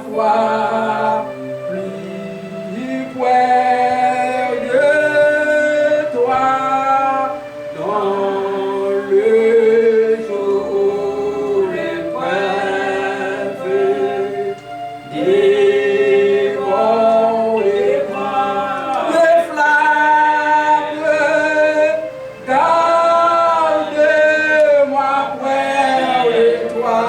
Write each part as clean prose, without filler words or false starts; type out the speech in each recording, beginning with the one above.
foi, plus près de toi, dans le jour épreuve, dévore les flammes, garde-moi près de toi.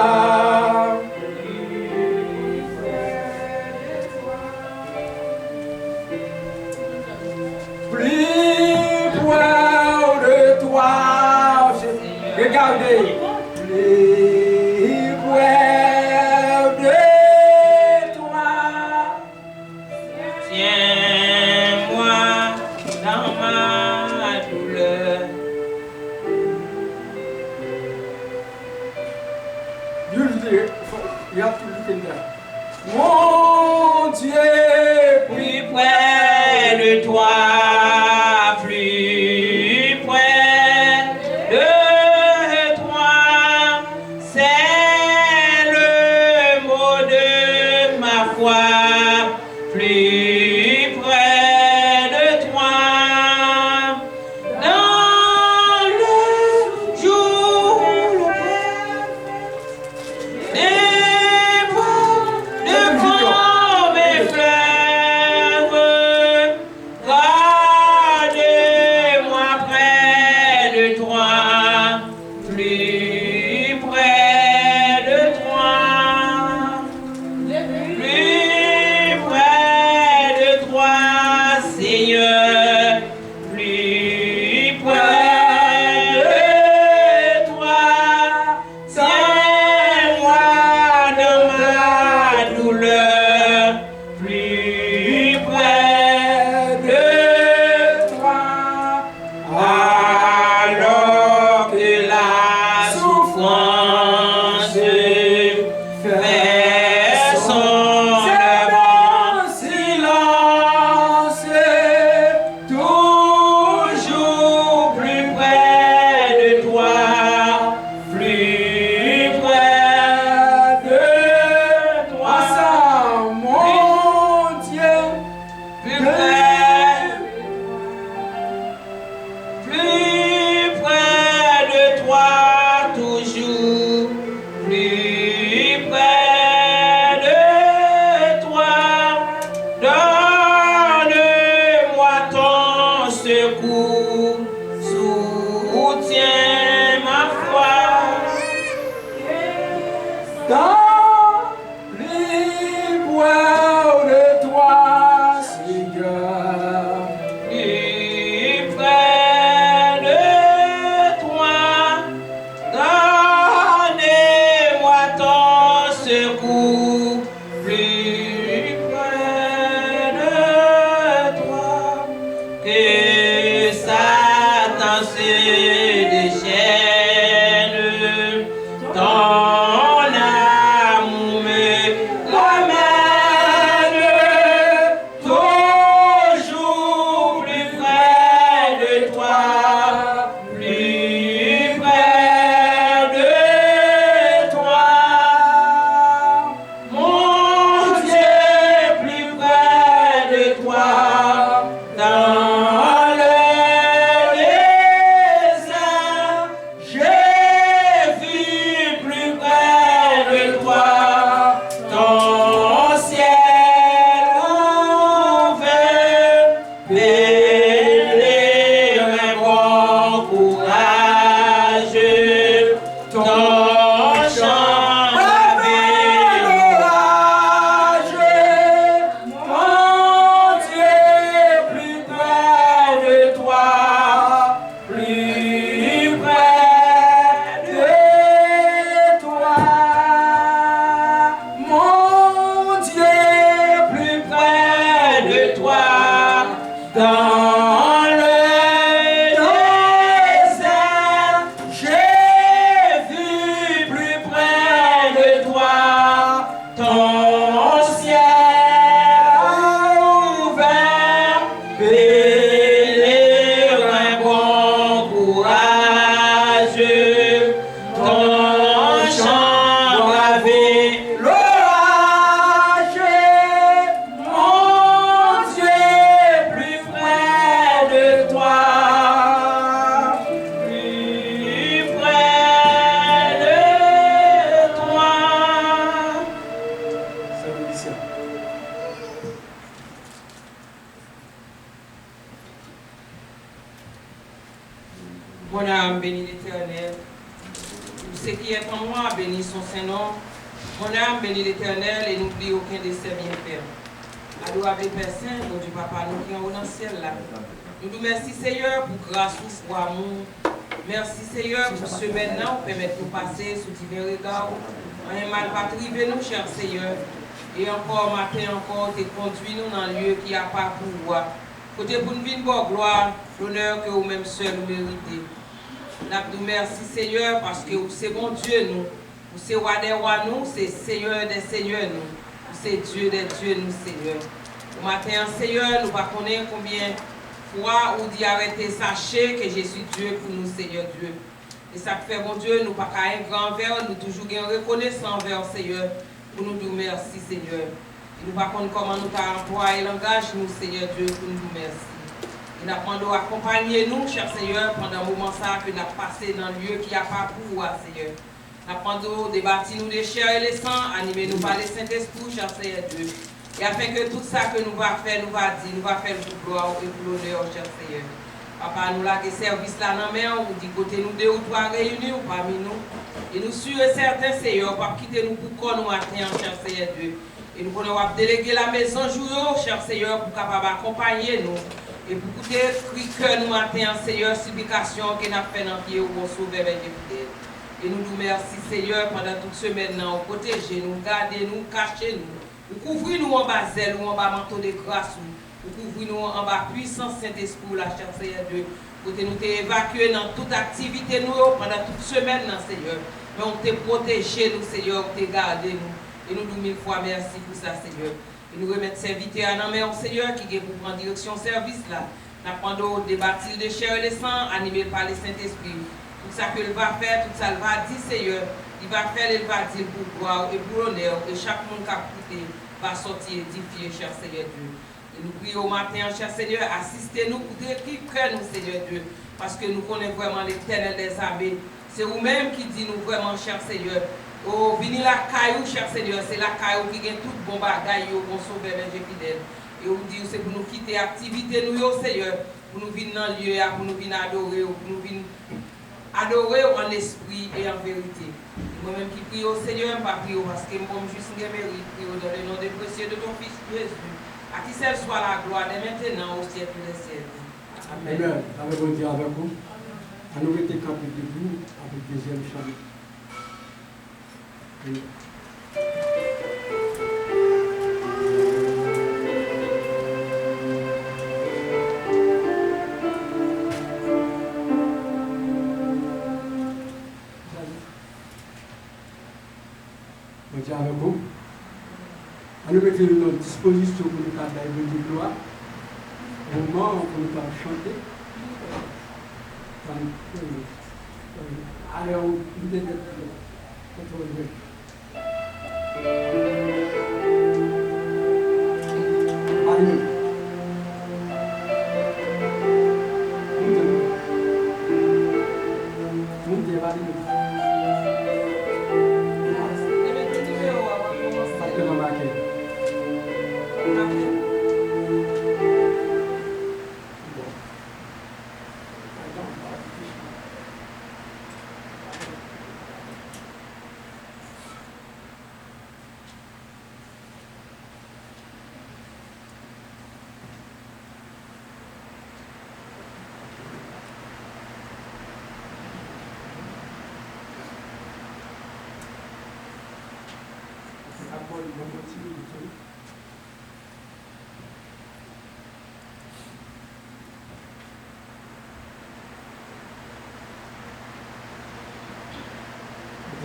Plus près de toi, regardez, plus près de toi, Tiens-moi dans ma douleur. you have to look in there. Mon Dieu, Plus près de toi, plus près de toi, c'est le mot de ma foi. Plus près de toi, dans le jour devant mes fleuves, gardez-moi près de toi, plus près de toi, plus près de toi, Seigneur, plus près de toi, tiens-moi dans ma douleur, plus près de toi, alors que la souffrance fait son œuvre. silence, Toujours plus près de toi, plus près de toi, ensemble, mon Dieu, plus près de toi, toujours plus près Mon âme bénit l'Éternel. Tout ce qui est en moi bénit son Saint-Nom. Mon âme bénit l'Éternel et n'oublie aucun de ses bienfaits. Adorable Père Saint, mon Dieu Papa, nous qui sommes dans le ciel là. Nous nous remercions Seigneur pour grâce, pour amour. Merci Seigneur pour ce maintenant, pour permettre de nous passer sous divers regards. Rien mal pas triver nous, cher Seigneur. Et encore matin, encore, tu conduis nous dans un lieu qui n'a pas pouvoir. Côté pour nous une bonne gloire, l'honneur que vous-même seul nous méritez. Nous merci Seigneur parce que c'est bon Dieu nous. C'est roi des rois nous, c'est Seigneur des seigneurs nous. C'est Dieu des dieux nous Seigneur. Au matin Seigneur, nous ne connaissons pas combien fois ou d'y arrêter, sachez que je suis Dieu pour nous Seigneur Dieu. Et ça fait bon Dieu, nous pas qu'à un grand verre, nous toujours bien reconnaissant envers Seigneur pour nous dire merci Seigneur. Et nous ne connaissons pas comment nous employer le langage nous Seigneur Dieu pour nous dire merci. Et nous demandons d'accompagner nous, cher Seigneur, pendant un moment ça que nous avons passé dans le lieu qui n'a pas pouvoir Seigneur. Nous demandons de bâtir nous les chairs et les sangs, animer nous par le Saint-Esprit, cher Seigneur Dieu. Et afin que tout ça que nous va faire, nous va dire, nous va faire pour gloire et pour l'honneur, cher Seigneur. Papa, nous avons service là dans la main, ou dit côté nous deux ou trois réunis ou parmi nous. Et nous sûrs et certains, Seigneur, pas quitter nous pour qu'on nous matin, cher Seigneur Dieu. Et nous pouvons déléguer la maison jour, cher Seigneur, pour capable accompagner nous. Et pour écouter cœur nous matin, Seigneur, supplication que nous avons fait dans le pied où on sauve avec les fidèles. Et nous nous remercions, Seigneur, pendant toute semaine, nous protégez-nous, gardez-nous, cachez-nous. Vous couvrez-nous en bas zèle ou en bas manteau de grâce. Vous couvrez-nous en bas puissance Saint-Esprit, la chère Seigneur Dieu. Pour nous évacuer dans toute activité nous pendant toute semaine, Seigneur. Mais on te protégé, nous, Seigneur, on te gardé, nous. Et nous nous mille fois merci pour ça, Seigneur. Et nous remettons serviteur à nos Seigneur, qui est pour prendre direction service là. Nous prenons des bâtis de chair et de sang, animés par le Saint-Esprit. Tout ça qu'il va faire, tout ça il va dire, Seigneur. Il va faire, il va dire pour gloire et pour l'honneur. Et chaque monde qui a écouté va sortir édifié, cher Seigneur Dieu. Et nous prions au matin, cher Seigneur, assistez-nous pour écrire nous, Seigneur Dieu. Parce que nous connaissons vraiment l'Éternel des armées. C'est vous-même qui dit nous vraiment, cher Seigneur. Oh, venez la caillou, cher Seigneur. C'est la caillou qui gagne tout bon bagaille, bon sauveur, berger fidèle. Et on dit, c'est pour nous quitter l'activité, nous, Seigneur. Pour nous venir dans le lieu, pour nous venir adorer, pour nous venir adorer en esprit et en vérité. Moi-même qui prie au Seigneur, je ne prie parce que je suis juste mérite, prie dans le nom des précieux de ton Fils Jésus. À qui celle soit la gloire dès maintenant au ciel des siècles. Amen. Amen. Avec bon Dieu avec vous. À nous rester campés debout avec le deuxième chant. Bon Dieu avec vous. À nous mettre notre disposition pour nous faire de gloire. Au moment où nous allons chanter. Allez, on va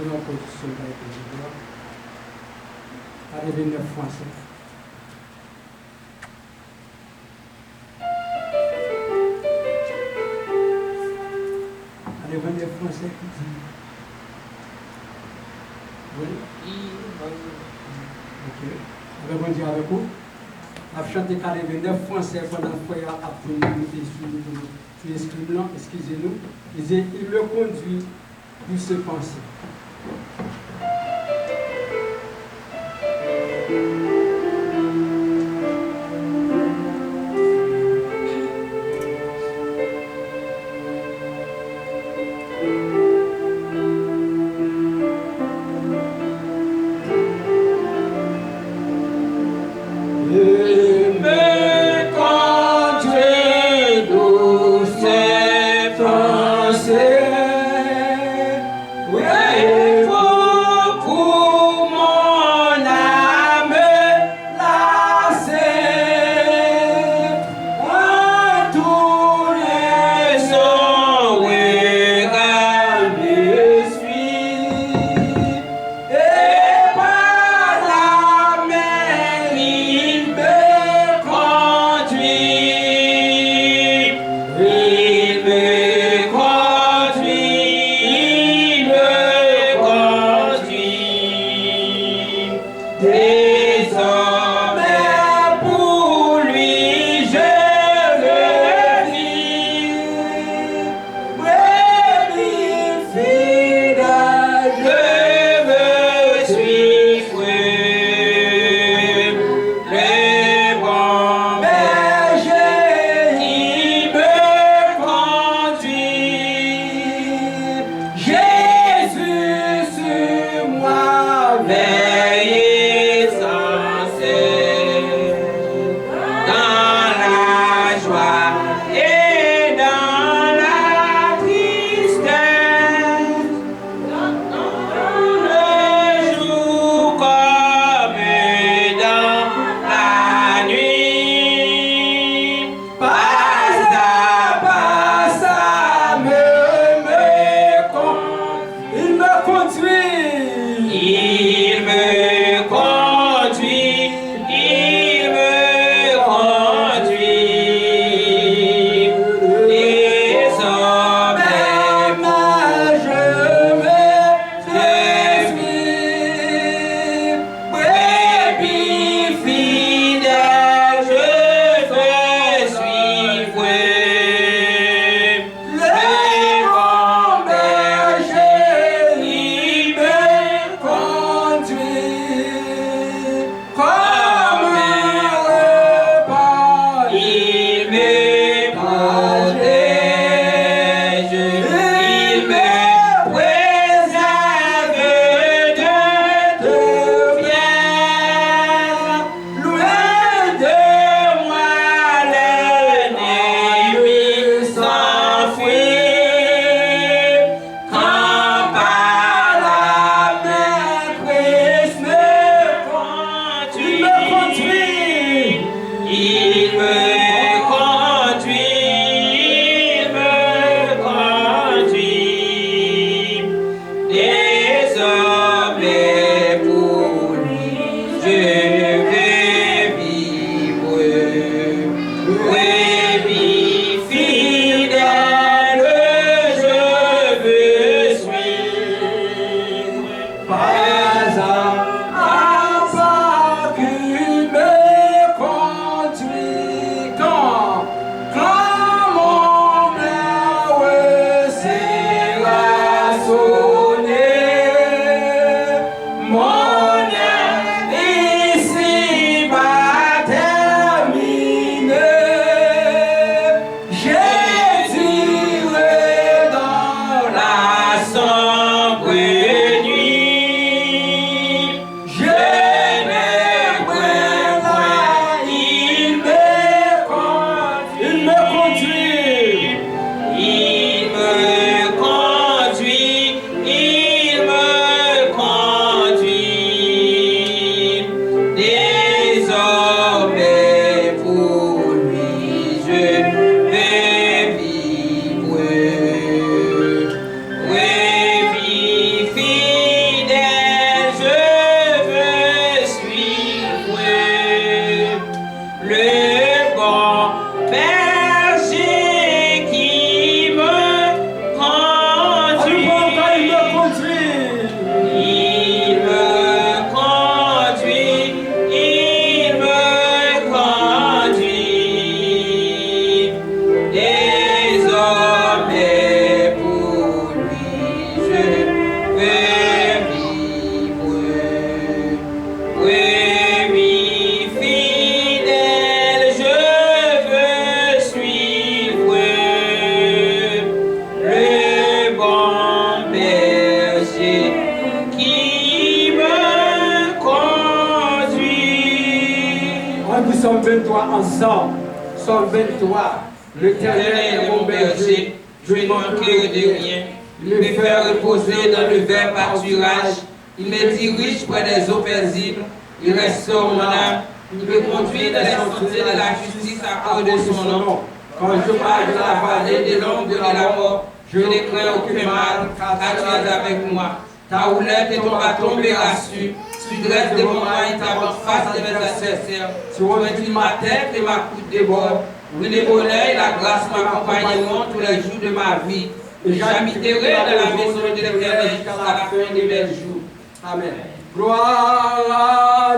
Nous en position avec le gloire. Arrivé 9 français. Arrivé 9 français qui dit. Oui. Ok. Avec bon Dieu avec vous. A chanté carré 9 français pendant le foyer à monter sur l'escrime, excusez-nous. Il le conduit pour se penser. Désormais pour lui je veux vivre. Brebis fidèle, je veux suivre le bon berger qui me conduit. Jésus sur moi veille sans cesse, dans la joie et dans la tristesse, dans le jour comme dans la nuit. Pas à pas ça il me conduit, il me conduit, il me conduit. Désormais je vais suivre. Brebis fidèle, je veux suivre le bon berger, il me conduit comme un repas, il me protège, il me préserve de tout bien. Loin de moi l'ennemi s'enfuit, quand par la main Christ me conduit, il me conduit. Désormais pour lui je vais vivre. Brebis fidèle, je veux suivre. Pas à pas qu'il me conduit, quand mon heure sera sonnée, mon œuvre ici-bas terminée, j'irai dans la sombre nuit. Je n'ai point là, il me conduit, il me conduit, il me conduit, il me conduit. Désormais pour lui je vais vivre. Brebis fidèle, je veux suivre le bon berger qui me conduit. Il me conduit, il me conduit. Désormais pour lui je vais vivre. Brebis fidèle, je veux suivre le bon berger qui me conduit. On dit Psaume 23 ensemble. Psaume 23. L'Éternel est mon berger, je ne manquerai de rien. Il me fait reposer dans le vert pâturage. Il me dirige près des eaux paisibles. Il restaure mon âme. Il me conduit dans les sentiers de la justice à cause de son nom. Quand je parle de la vallée de l'ombre de la mort, je ne crains aucun mal, car tu es avec moi. Ta houlette et ton bâton me rassurent. Tu dresses devant moi et t'avances face de mes adversaires. Tu redis ma tête et ma coupe déborde. Oui, le bonheur et la grâce m'accompagneront tous les jours de ma vie. Et j'habiterai dans la maison de l'Éternel jusqu'à la fin de mes jours. Amen. Gloire à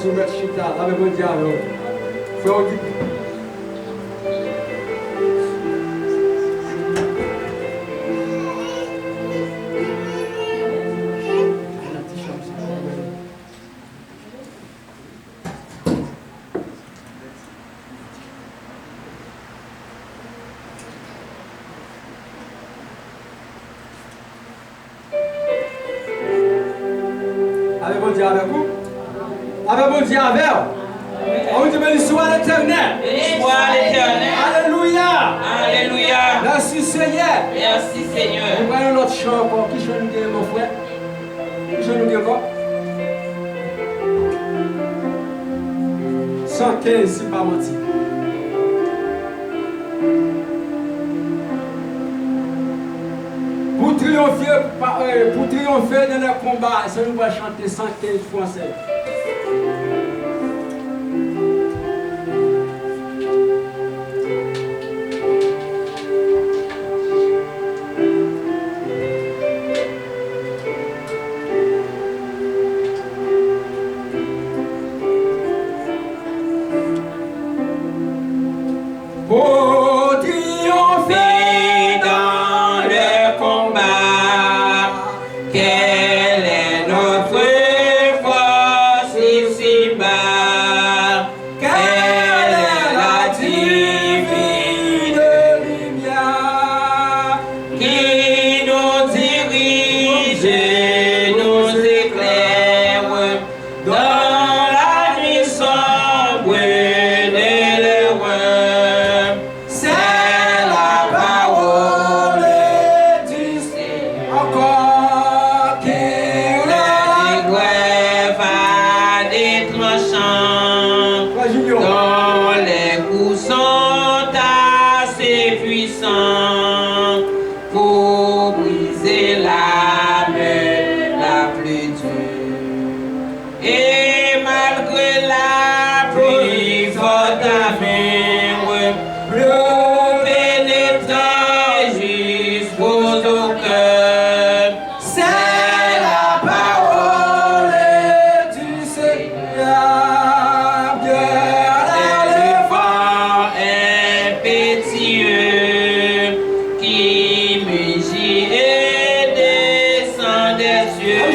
soumettre chita. La même Dieu avec frère Guy. Avec bon Dieu avec vous. Avec bon Dieu avec vous. On dit béni soit l'Éternel. Béni soit l'Éternel. Alléluia. Alléluia. Merci Seigneur. Merci Seigneur. Nous voyons notre chant encore. Qui chante nous mon frère? Qui chante nous encore? 115 si pas menti. Pour triompher dans le combat, ça nous va chanter 115 français. Pour triompher dans le combat, quelle est notre force ici-bas? Quelle est la divine lumière qui nous dirige et nous éclaire dans la nuit sombre de l'heure? C'est la parole du Seigneur. Encore qu'il est grève à des tranchants, dont les coups sont assez puissants pour briser l'âme la plus dure. Et malgré la pluie forte à venir, le pénétrant jusqu'aux cœurs, c'est la parole du Seigneur. Le vent impétueux qui mugit et descend des cieux,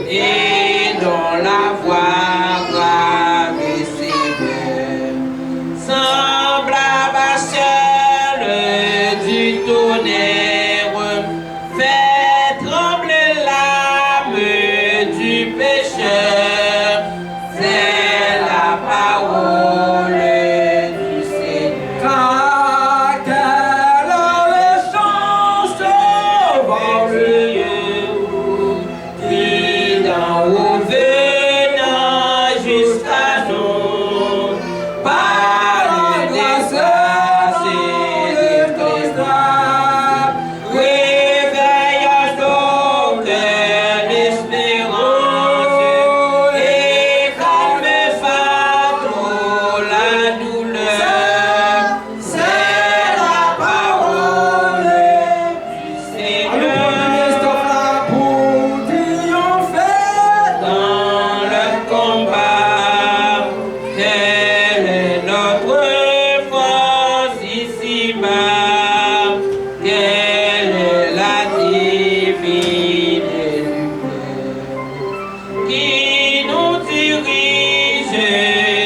et dont la voix grave et sévère semblable à celle du tonnerre, fait trembler l'âme du pécheur. C'est la parole du Seigneur. Car quelle chance devant le Dieu qui d'en haut venant jusqu'à nous, par la grâce et le Christ, réveille donc l'espérance et calme fardeau la douleur. C'est la parole du Seigneur pour triompher dans le combat. Quelle est notre force ici-bas? Quelle est la divine lumière qui nous dirige,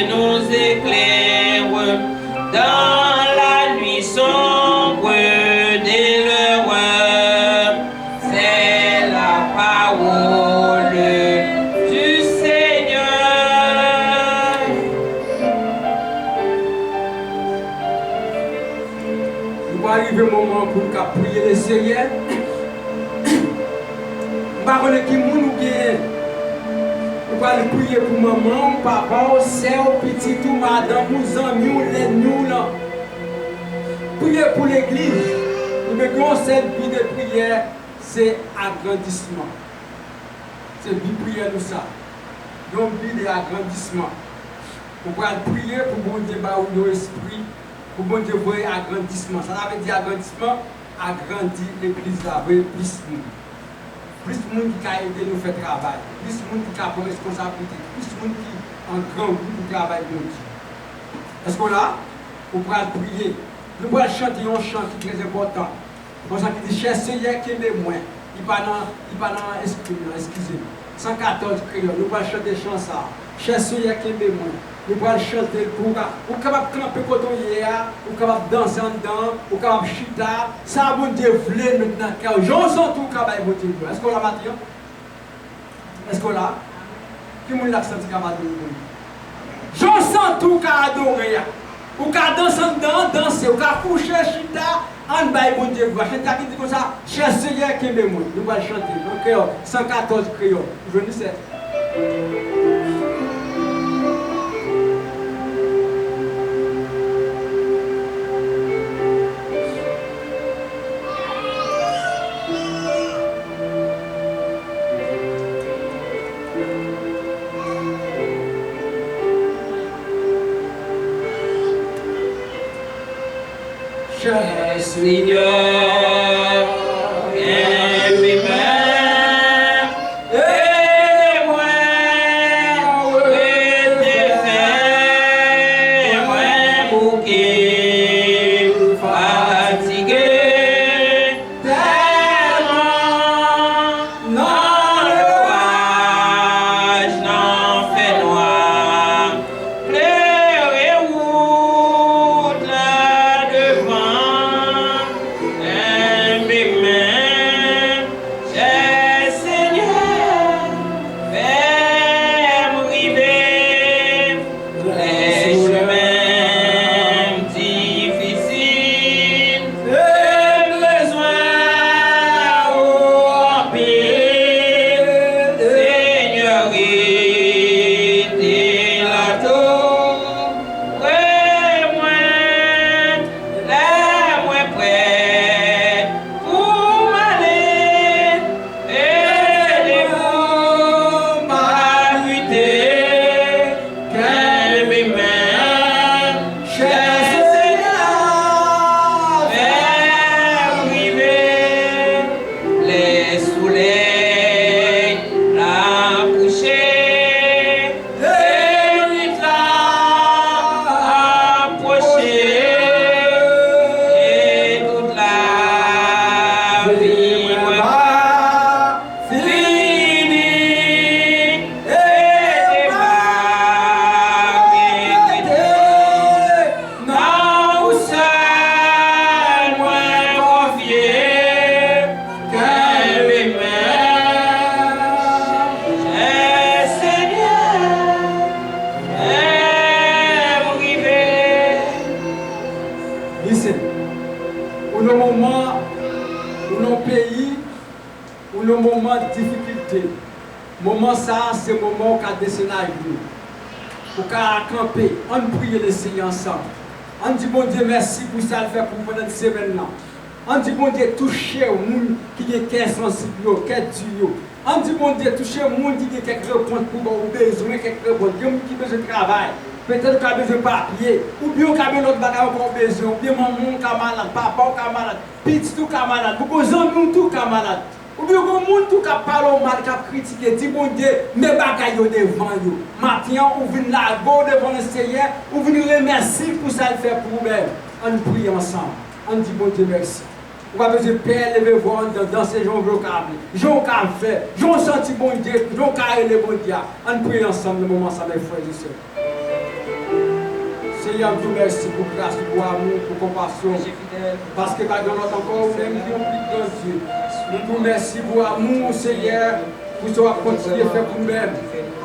nous éclaire dans la nuit sombre de l'heure? C'est la parole du Seigneur. Nous va arriver un moment pour nous prier le Seigneur. Nous va connaître qui nous gagne. Nous va prier pour maman, papa, sœur, petit ou madame, nous amis, les nous là. Prier pour l'église. Nous mettons cette vie de prière, c'est agrandissement. C'est vie prière nous ça. Donc vie d'agrandissement. On va prier pour bon Dieu baou nos esprits, pour bon Dieu voir agrandissement. Ça veut dire agrandissement, agrandir l'église là, voir plus nous. plus de monde qui a aidé nous faire travail, plus de monde qui a pour responsabilité, plus de monde qui en grand groupe de travail de Dieu. Est-ce qu'on a? On pourra prier. Nous pourrons chanter un chant qui est très important. On chant qui dit cher Seigneur qui est moins. Il pas dans excusez-moi. 114 créoles. Nous pourrons chanter chant ça. Cher Seigneur qui est moins. Nous pourrons chanter pour ou capable de camper quand on y est, ou capable de danser en dedans, ou capable de chita. Ça bon Dieu voulait maintenant car j'en sens tout capable de Dieu. Est-ce qu'on l'a Mathieu? Est-ce qu'on l'a? Qui m'a senti capable de Dieu? J'en sens tout capable d'adorer. Ou capable de danser en dedans, danser, ou capable de coucher chita. En bas, bon Dieu, vous chanter qui dit comme ça, cher Seigneur qui est moi. Nous allons chanter. Donc, 114 créoles. Je ne sais. Cher Seigneur, aime-moi, aide-moi, moi bouquet, fatigué, tellement, dans l'orage, n'en fait noir, pleure route là devant. Le moment de difficulté, moment ça, c'est le moment où on a descendu pour camper, on prie le Seigneur ensemble. On dit bon Dieu merci pour ça le faire pour pendant cette semaine là. On dit bon Dieu toucher les gens qui ont cœur sensible, cœur dur. On dit bon Dieu toucher les gens qui ont quelques réponses pour avoir besoin, quelques réponses, qui ont besoin de travail. Peut-être qu'on a besoin de papier, ou bien on a besoin d'autres bagages qu'on a besoin, ou bien maman qui est malade, papa qui est malade, petit tout qui est malade, beaucoup d'amis tout qui est malade. Ou bien on monde tout qui parle mal, qui critiqué, dit bon Dieu, mes bagages devant vous. Maintenant, on vient là, devant le Seigneur, on vient remercier pour ça le faire pour vous-même. On prie ensemble, on dit bon Dieu merci. On va besoin de Père, lever voir dans ces gens vocables. Gens qui ont fait, gens senti bon Dieu, gens qui ont le bon Dieu. On prie ensemble le moment, ça mes frères et sœurs. Seigneur, nous merci pour grâce, pour amour, pour compassion. Parce que par notre encore, même qui ont pris dans Dieu. Nous vous remercions pour amour, Seigneur, pour ce qu'on continue à faire pour nous-mêmes.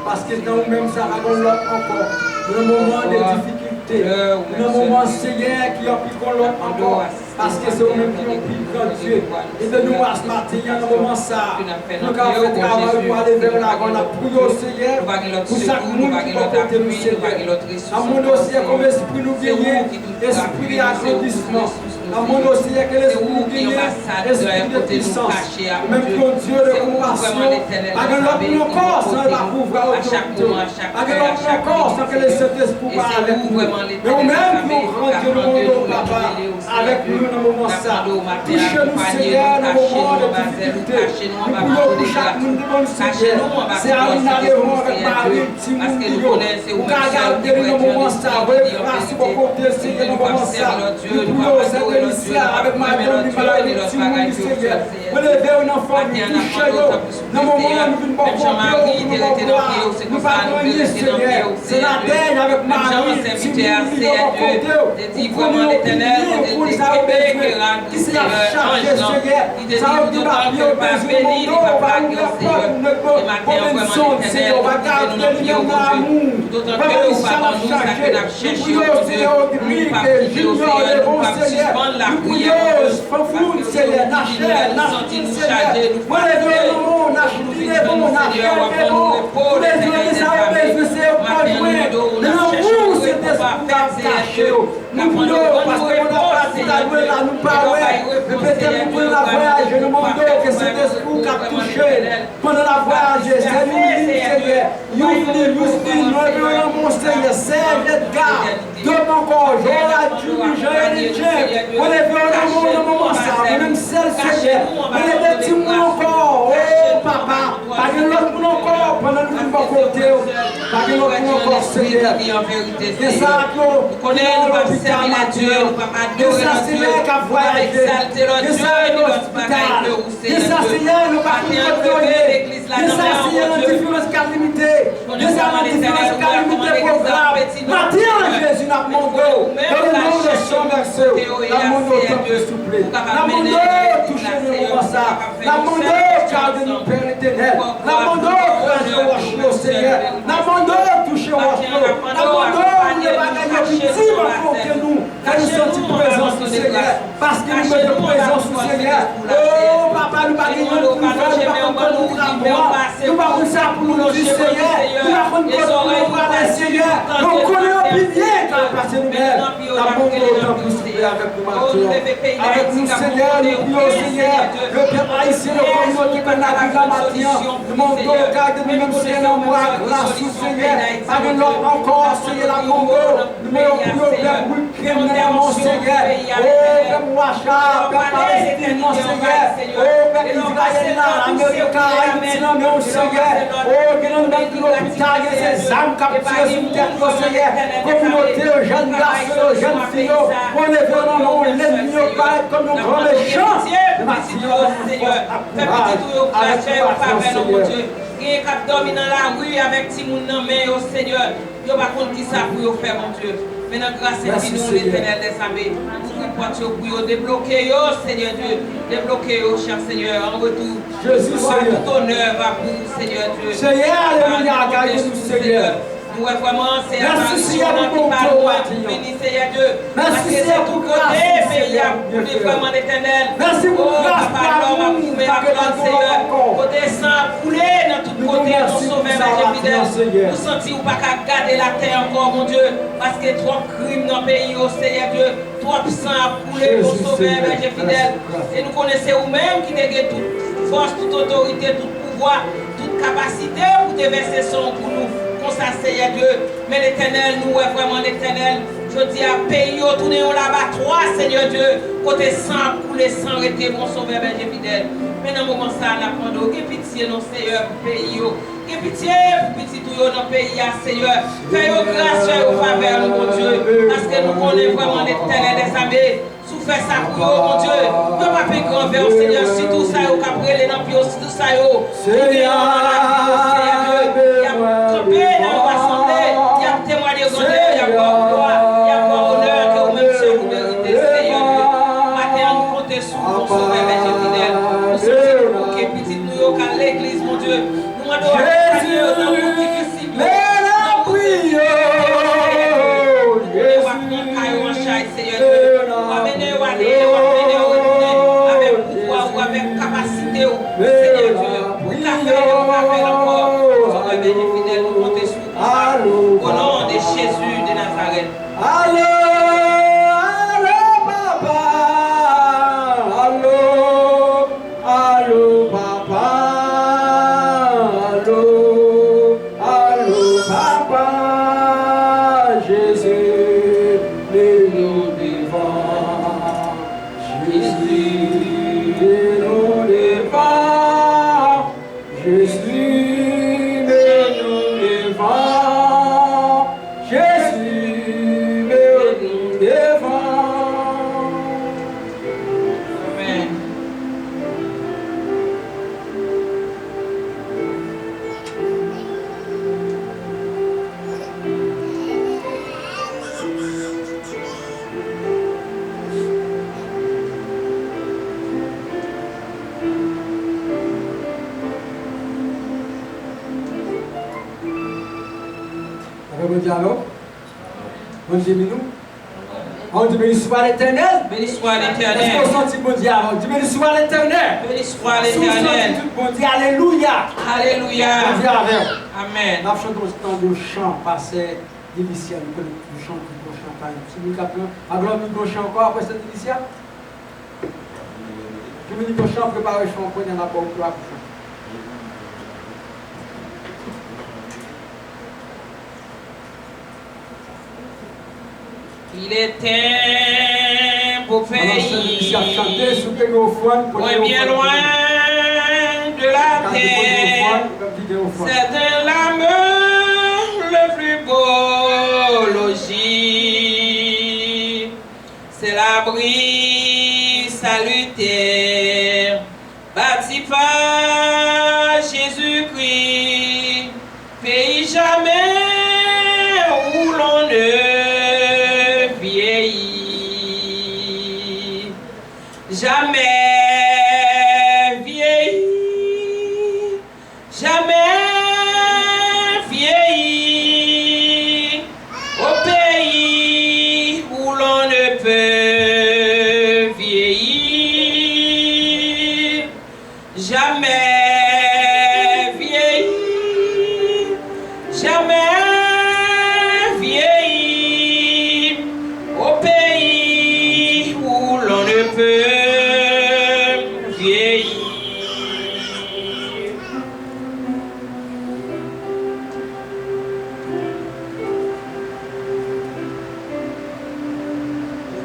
Parce que dans nous-mêmes, ça va l'autre encore. Dans le moment de difficulté, dans le moment, Seigneur, qui a pris l'autre encore. Parce que c'est nous-mêmes qui ont pris dans Dieu. Et de nous, à ce matin, dans le moment, ça, nous avons fait travail pour aller vers la grande. On a prié au Seigneur pour chaque monde qui va porter nous, Seigneur. À mon dossier, comme esprit nous veiller, esprit d'agrandissement. Demandons, Seigneur, que l'esprit vous qui de ambassadeur de côté nous puissance, caché à même Dieu. ton Dieu de C'est vous compassion, vraiment l'Éternel pas que de l'autre savoir corps sans qui la pouvoir à chaque moment, à chaque pas que heure, à l'autre chaque corps sans que le minute. Saint-Esprit Et parle c'est avec vous nous. vraiment Mais l'Éternel même de pour savoir rendre le monde, Papa, avec nous dans le moment ça. Touche-nous, Seigneur, dans le moment de difficulté. Nous prions pour chaque monde devant le Seigneur. C'est à nous n'arrivons avec Marie, si nous nous regardez dans le moment ça, voyez grâce pour côté, Seigneur, dans le moment ça. Nous prions, Seigneur, ici avec Madame du maladie, si nous nous Seigneur. Relevez un enfant, touchez-le. Dans le moment où nous ne pouvons pas nous parlons ici, Seieur. C'est la terre avec Marie, si nous nous vraiment l'Éternel, qui s'est chargé, Seigneur. Ça va nous parler au béni, on va nous faire porte, nous sommes, Seigneur, on va garder nous dans l'amour. D'autant que nous avons cherché, nous pendant la voyage, c'est mon Seigneur, Seigneur, garde, donne encore, on est venu au moment ça, même celle, Seigneur, on est des petits mots encore, oh papa, pas de l'autre monde encore, pendant que nous ne côté, pas de l'autre monde encore, Seigneur, et ça, nous connaissons l'hôpital, et ça, Seigneur, qui a voyagé, et ça, l'hôpital, et ça, Seigneur, nous pas contrôler, et ça, Seigneur, la différence limitée, et ça, la différence limitée programme, maintenant, Jésus n'a pas demandé, dans le nom de son verset, la monde au temple souple, la monde toucher le moment ça, la monde garde nous Père éternel, la monde grâce au Seigneur, la monde toucher au Seigneur, la monde ne va gagner petit que nous sentons présence du Seigneur, parce que nous sommes présence du Seigneur. Oh papa, nous ne pas gagner nous nous pas ça pour nous dire Seigneur, nous avons une Seigneur, nous connaissons bien car parce que nous-mêmes, la monde au temple souple avec nous maintenant. Avec nous, Seigneur, nous prions, Seigneur, le peuple haïtien, le communauté qu'on a vu la matin, le monde garde nous-mêmes, Seigneur, moi, grâce au Seigneur, avec l'homme encore, Seigneur, la Congo, nous prions, Père, oui, criminel, mon Seigneur, oh, Père Mouacha, Père Palestine, mon Seigneur, oh, Père Israël, l'Amérique, Haïti, mon Seigneur, oh, que nous mettons l'hôpital, ces âmes capturées sur terre, mon Seigneur, communauté, jeunes garçons, jeunes filles, on est vraiment l'ennemi, comme nos grands méchants. Seigneur, fais petit tout au frère, papa, mon Dieu. Et cap dormi dans la rue avec petit monde dans main au Seigneur. Yo pas compte qui ça pour faire mon Dieu. Maintenant grâce à nous l'Éternel des armées. Nous prions pour débloquer yo Seigneur Dieu. Débloquer yo cher Seigneur en retour. Jésus Seigneur. Tout honneur va pour Seigneur Dieu. Seigneur, alléluia, gardez-nous Seigneur. Nous vraiment c'est merci Seigneur pour ton béni Seigneur Dieu. Merci Seigneur pour grâce Seigneur. Vraiment l'Éternel. Merci pour grâce par l'amour, Seigneur. Côté sang couler dans tout côté mon sauveur fidèle. Nous sentir ou pas qu'à garder la terre encore mon Dieu parce que trop crimes dans le pays au Seigneur Dieu. Trop sang a coulé mon sauveur fidèle. Et nous connaissons vous-même qui dégaine toute force, toute autorité, tout pouvoir, toute capacité pour déverser son pour nous. Comme ça, Seigneur Dieu, mais l'Éternel, nous est vraiment l'Éternel. Je dis à pays, tournez au l'abattoir, Seigneur Dieu, côté sang, couler sang, arrêtez mon sauveur, berger fidèle. Mais dans le moment ça, on apprend d'eau, pitié, non, Seigneur, pour pays, pitié, pour petit tout, dans le pays, Seigneur. Fais-nous grâce, fais-nous faveur, mon Dieu, parce que nous connaissons vraiment l'Éternel des armées. Souffrez ça pour vous, mon Dieu. Ne pas faire grand vers Seigneur, si tout ça, au cabré, les nampios, si tout ça, Seigneur, il y a campé dans l'assemblée, il y a témoigné de grandeur, il y a gloire, il y a honneur que vous-même seul vous méritez, Seigneur Dieu. Matin, nous comptons sur mon sauveur, berger fidèle. Nous sommes pour que petit nous, qu'à l'église, mon Dieu. Nous demandons à Dieu dans le monde difficile. Avec capacité, Seigneur Dieu, pour faire encore, fidèle, nous comptons sur vous. Au nom de Jésus de Nazareth. Allô, allô, papa. bon Dieu alors. Bon Dieu, nous. On dit béni soit l'Éternel. Béni soit Est-ce l'Éternel. qu'on senti bon Dieu alors? Dis béni soit l'Éternel. Béni soit Si vous sentez l'Éternel. tout bon Dieu, alléluia. Alléluia. Bon Dieu avec. Amen. Nous chantons ce temps de chant passé d'initial. Nous chantons le champagne. Si nous captons, alors nous chantons encore après cette initiale. Dominique Auchan prépare le chant pour la bonne gloire. Il était beau pays, loin, bien loin de la terre. C'est l'âme le plus beau logis. C'est l'abri salutaire bâti par Jésus-Christ. Pays jamais où l'on ne vieillit. Jamais vieilli, jamais vieilli, au pays où l'on ne peut vieillir. Jamais vieilli, jamais vieilli, au pays où l'on ne peut vieillir.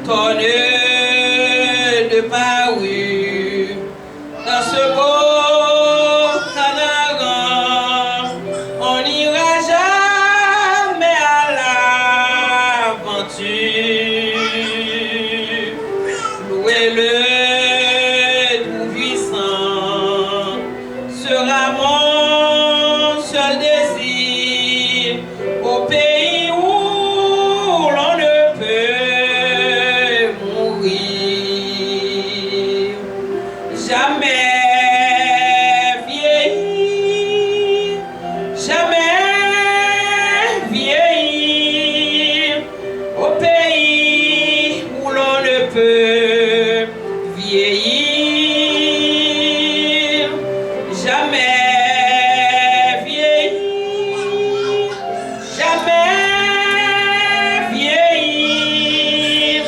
Tonne de parure dans ce beau Canaran, on n'ira jamais à l'aventure. Louez-le tout-puissant, sera mon seul désir, au pays où l'on ne peut mourir. Jamais vieilli, jamais vieilli, au pays où l'on ne peut vieillir. Jamais vieilli, jamais vieilli,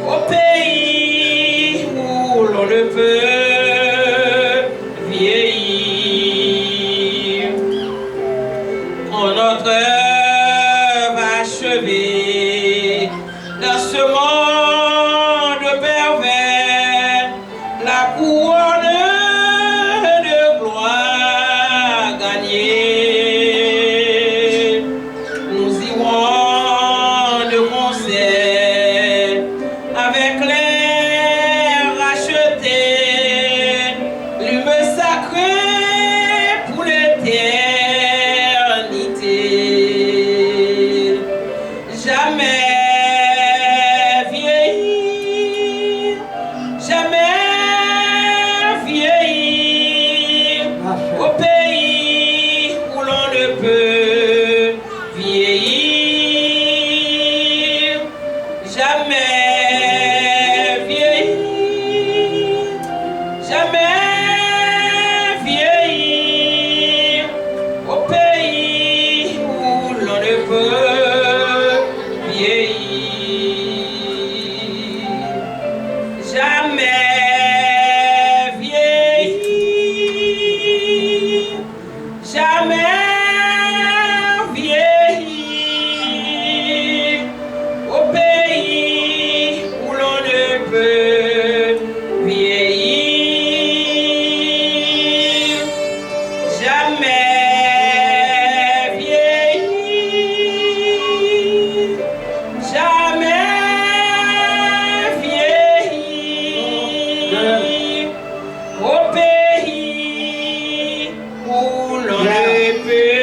au pays où l'on ne peut vieillir. Quand notre œuvre achevée dans ce monde pervers, la couronne de gloire gagnée, nous irons de concert avec les rachetés, l'hume sacré pour l'éternité. Jamais vieilli, jamais vieilli, au pays où l'on ne peut vieillir. Jamais vieilli, jamais vieilli, au pays où l'on ne peut vieillir. Jamais vieilli, jamais vieilli, au pays où l'on ne peut vieillir. Jamais vieilli, jamais vieilli, au pays où l'on ne peut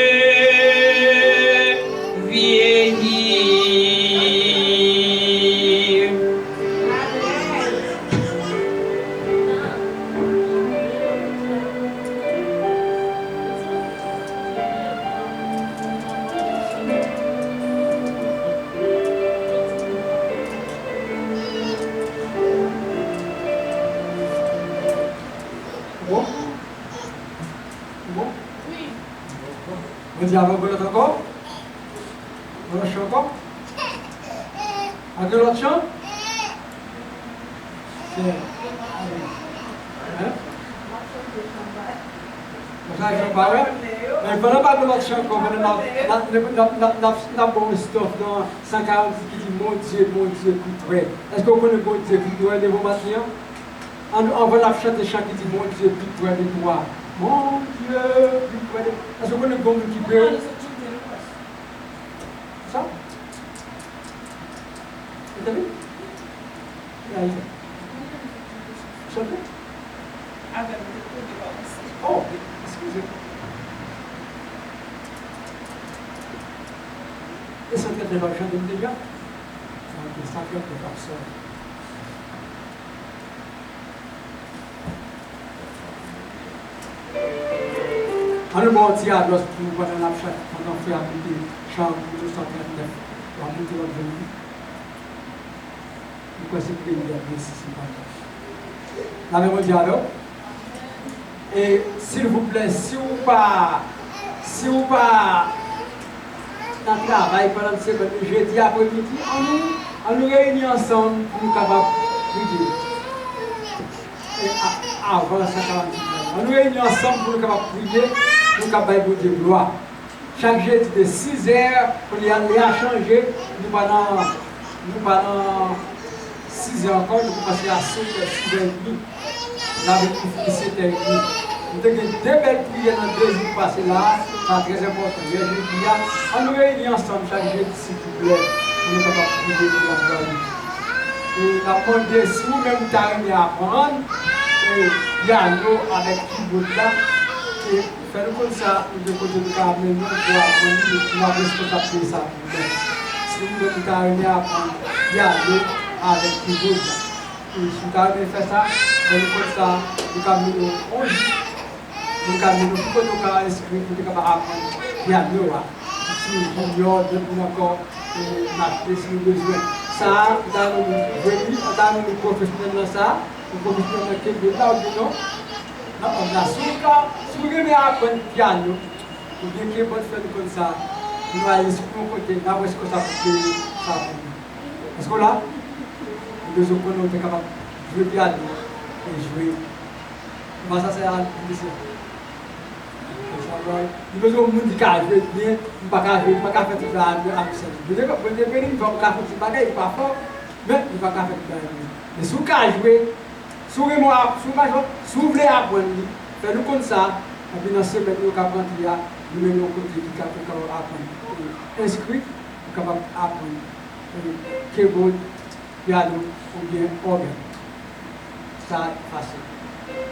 On dit avant l'autre encore. On chante encore. Avec l'autre chant. C'est. Hein? Ça, je parle. Mais pendant pas de l'autre chant, comme on a bon stuff dans 140 qui dit mon Dieu, plus près. Est-ce qu'on connaît mon Dieu plus près de vos matins? On va la chanter chant qui dit mon Dieu plus près de toi. Mon Dieu plus près de toi. Est-ce qu'on connaît bon qui peut? Ça? Vous avez vu? Chantez? Oh, excusez-moi. Et ça peut être la chanter déjà? Ça peut être comme ça. On le bon diable, lorsque nous voyons la chatte, pendant que nous avons fait chambre 239, on a monté notre venue. Nous connaissons que nous avons ici. La même diable. Et s'il vous plaît, si vous pas dans le travail pendant ce jeudi après-midi, on nous réunit ensemble pour nous capables de prier. Avant la 140 minutes. On nous réunit ensemble pour nous capables de prier, pour nous capables de dire gloire. Chaque jeudi de 6 heures, pour les changer, nous pendant 6 heures encore, nous passons à 6h30. Là, nous finissons 7h30. Nous avons deux belles prières dans 2 jours passés là, c'est très important. On nous réunit ensemble chaque jeudi, s'il vous plaît, pour nous capables de prier pour la gloire. Et la demandé si vous-même vous arrivez à apprendre, piano avec keyboard là, et faire comme ça, de côté de Carmen, nous pour apprendre, nous responsabiliser ça. Si vous-même vous arrivez à apprendre piano avec keyboard là, et si vous arrivez à faire ça, faire comme ça, nous caminons 11 jours. Nous caminons tout comme nous avons inscrit pour être capable d'apprendre piano là. Si nous voulons encore marcher si nous besoin. Ça, dans le professionnel dans ça, le professionnel qui est là, non, on a si vous voulez apprendre le piano, ou bien qu'il y ait bonne faire comme ça, nous allons aller sur mon côté, là où est-ce que ça peut ça. Parce que là, nous devons être capables de jouer le piano et jouer. Comment ça c'est à l'lycée? Nous avons un monde qui a joué bien, nous ne pouvons pas faire tout ça à l'lycée. Nous devons faire tout ça, il n'est pas fort, mais nous ne pouvons pas faire tout ça. Mais si vous jouez, si vous voulez apprendre, faites-nous comme ça, et puis dans la semaine, nous avons appris, nous mettons côté qui est capable d'apprendre. Inscrit, nous sommes capables d'apprendre. Keyboard, piano ou bien organe. Ça, c'est facile.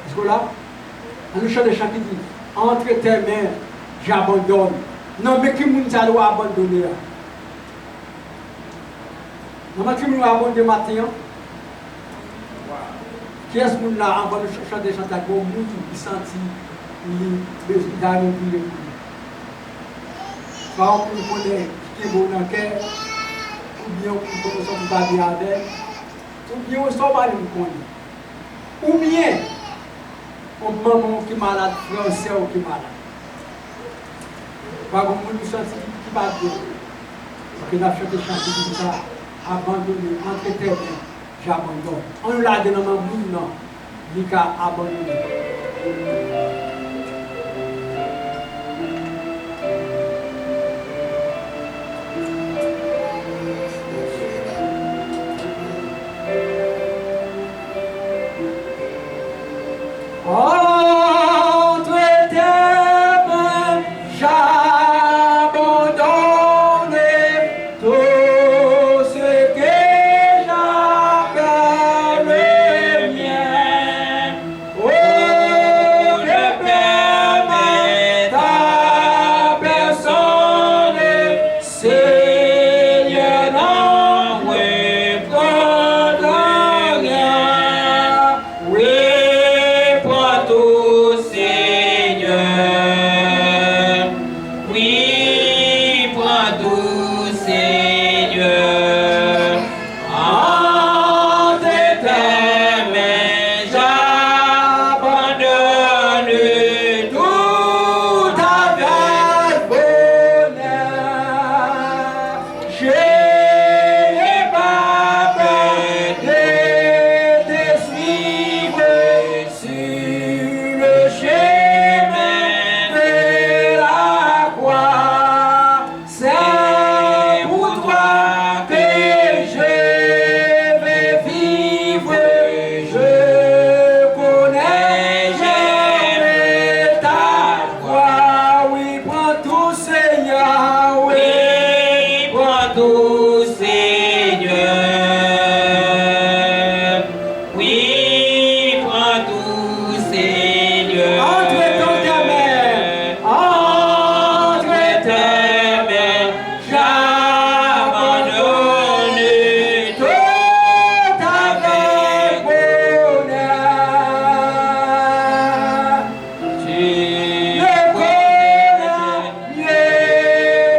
Parce que là, on nous chante des chants qui disent entre tes mains, j'abandonne. Non, mais qui nous a abandonné? Non, mais qui nous a abandonné matin? Qui est-ce que nous a abandonné chanter des chants qui ont senti les besoins de nous? Par exemple, nous connaissons qui est bon dans le cœur, ou bien nous connaissons pas bien avec, ou bien on ne sort pas de nous connaître. Ou bien, on maman qui est malade, frère ou sœur qui est malade. Par exemple, nous sommes qui va bien. Parce que nous avons chanté des chants qui disent abandonné, entre tes mains, j'abandonne. On l'a dit dans mon monde, non, il a abandonné. Oh, Seigneur, oui. Prends tout, Seigneur. Oui, prends tout, Seigneur. Entre dans tes mains, entre tes mains, j'abandonne tout avec bonheur. Tu Le connais mieux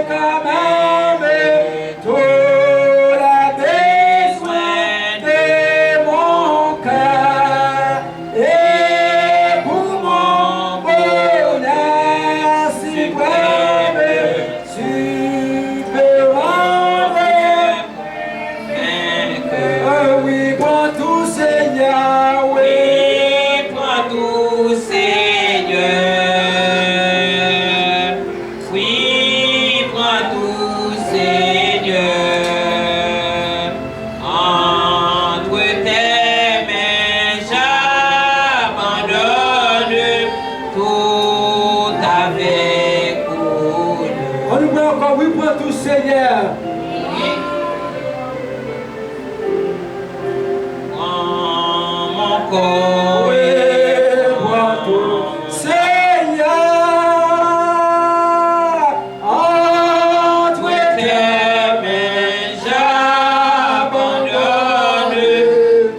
quand même tous les besoins de mon cœur. Et pour mon bonheur suprême, tu peux rendre. Oui, prends tout, Seigneur, oui. Oui, prends tout, Seigneur. Oui, prends tout, Seigneur. Entre tes mains, j'abandonne tout avec bonheur. On nous prend encore, oui, prends tout, Seigneur. Prends mon corps. Oui, prends tout, Seigneur. Entre Tes mains, j'abandonne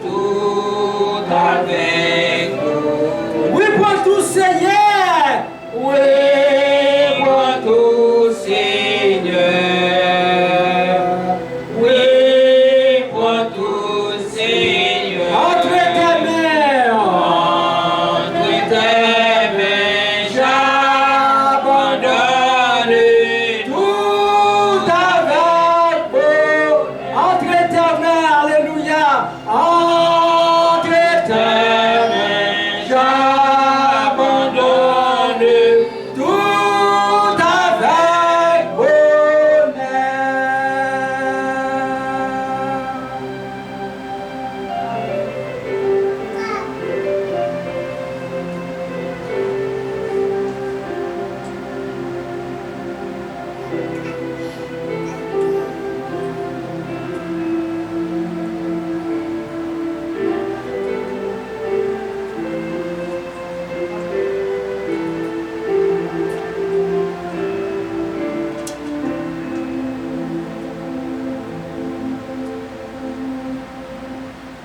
tout avec bonheur. oui, prends tout, Seigneur. Oui, prends tout. Tout, Seigneur. Oui, prends tout, Seigneur. Entre tes mains. Entre tes mains, j'abandonne Tout avec vous. Entre tes mains, alléluia. Entre tes mains, j'abandonne tout avec bonheur.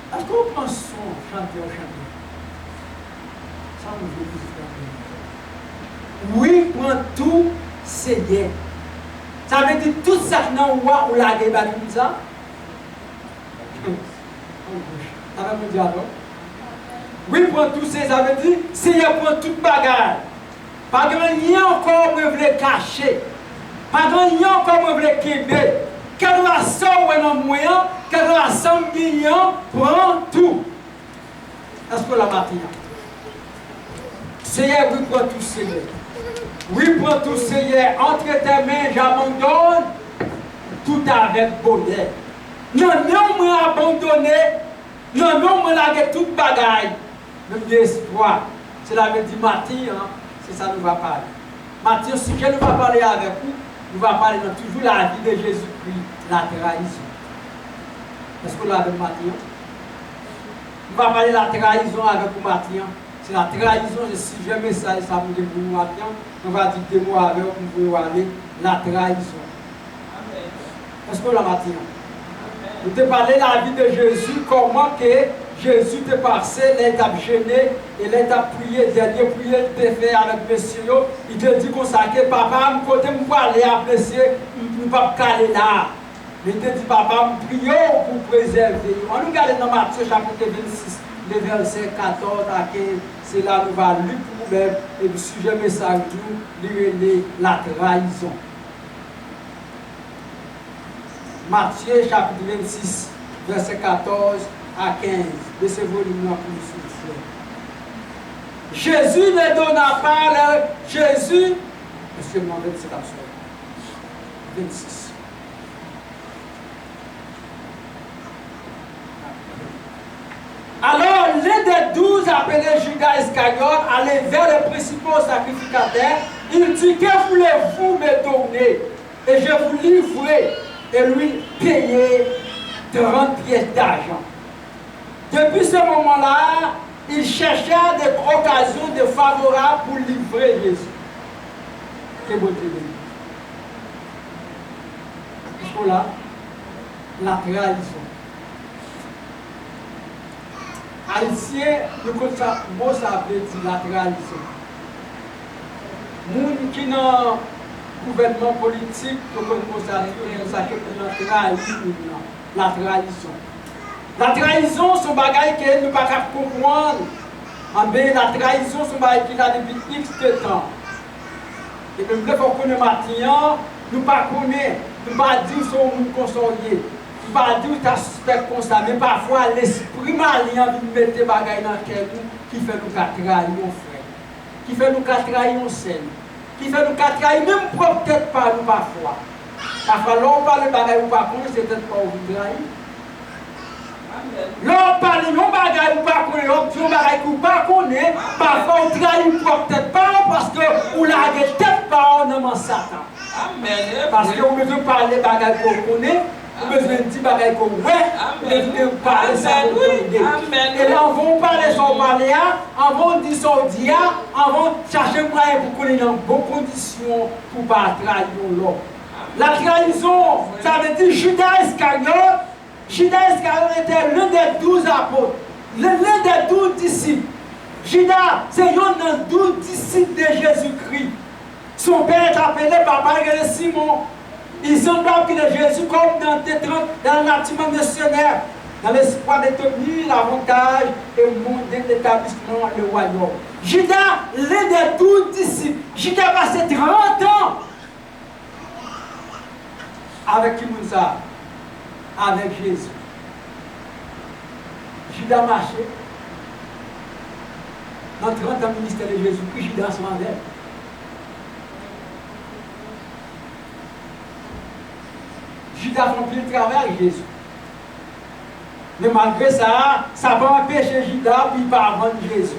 Est-ce qu'on prend son chanteur au chanteur? Ça nous veut plus faire. Oui, prends tout, Seigneur. Ça veut dire tout ça que nous ou la guerre comme ça? Ça va me dire alors? Oui, prends tout, Seigneur. Ça veut dire, Seigneur, prends toute bagarre. Pas grand-rien encore me voulait cacher. Pas grand-rien encore me voulait québer. Quelle façon ou un moyen, quelle façon million, prends tout. Est-ce que la matinée? Seigneur, oui, prends tout, Seigneur. Oui, prends tout, Seigneur. Entre tes mains, j'abandonne tout avec bonheur. Non, non, moi abandonné. Non, non, moi laguer toute bagaille. Même d'espoir. Cela veut dire matin, hein, c'est ça nous va parler. Matin, si je nous va parler avec vous, nous va parler dans toujours la vie de Jésus-Christ, la trahison. Est-ce que vous l'avez matin? Nous va parler de la trahison avec vous matin. C'est la trahison, si je mets ça, ça vous dit pour nous matin, on va dire des mots avec vous, vous pouvez aller, la trahison. Est-ce que vous l'avez matin? Nous te parlé de la vie de Jésus, comment que Jésus te passé, l'étape gêné et l'étape prié, dernier prié te fait avec monsieur, il te dit comme ça que papa, je côté me aller à monsieur, je ne peux pas caler là. Il te dit papa, je prie pour préserver. On nous regarde dans Matthieu chapitre 26, le verset 14 à 15, c'est là nous va lire pour nous-mêmes et le sujet message tout, lire la trahison. Matthieu chapitre 26, verset 14 à 15. Laissez-vous nous pour nous. Jésus ne donna pas le... Jésus... Excusez-moi, 27 absolument. 26. Alors, l'un des 12 appelé Judas Iscariote allait vers les principaux sacrificateurs Il dit, que voulez-vous me donner? Et je vous livrerai. Et lui payait 30 pièces d'argent. Depuis ce moment-là, il cherchait des occasions de favorables pour livrer Jésus. Que bon Dieu. Parce que là, la trahison. Haïtien, nous connaissons mot ça veut dire la trahison. Nous qui dans le gouvernement politique, nous connaissons ça que la trahison. La trahison, c'est un bagage que nous ne pouvons pas comprendre. La trahison, c'est un bagage qui a depuis X de temps. Et même quand on connaît maintenant, nous ne pouvons pas connaître, nous ne pouvons pas dire que c'est un monde consolié. Nous ne pouvons pas dire que c'est un suspect comme ça. Mais parfois, l'esprit malien vient mettre des bagages dans le cœur qui fait nous trahir nos frères, qui fait nous trahir nos sœurs, qui fait nous trahir même propre tête par nous parfois. Parfois, l'on parle de bagages ou pas connaître, c'est peut-être pas où vous trahir. L'on parle de bagages ou pas connaître, l'on bagages ou pas connaître, parfois on trahit propre tête par parce que vous l'avez tête par dans Satan. Parce que vous besoin de parler de bagages qu'on connaît. Vous avez besoin de dire bagaille comme ouais, vous avez besoin de parler ça pour aider. Et là, on va parler son maléa, on va dire son dia, on va chercher un moyen pour qu'on ait dans bonnes conditions pour ne pas trahir l'autre. La trahison, ça veut dire Judas Iscariote. Judas Iscariote était l'un des 12 apôtres, l'un des 12 disciples. Judas, c'est l'un des 12 disciples de Jésus-Christ. Son père est appelé papa de Simon. Ils sont là de Jésus comme dans le bâtiment missionnaire, dans l'espoir d'obtenir l'avantage et monter l'établissement, le royaume. Judas, l'un des 12 disciples, Judas a passé 30 ans avec qui ça? Avec Jésus. Judas marchait dans 30 ans ministère de Jésus, puis Judas s'en allait. Judas a rempli le travail avec Jésus. Mais malgré ça, ça va empêcher Judas puis pas vendre Jésus.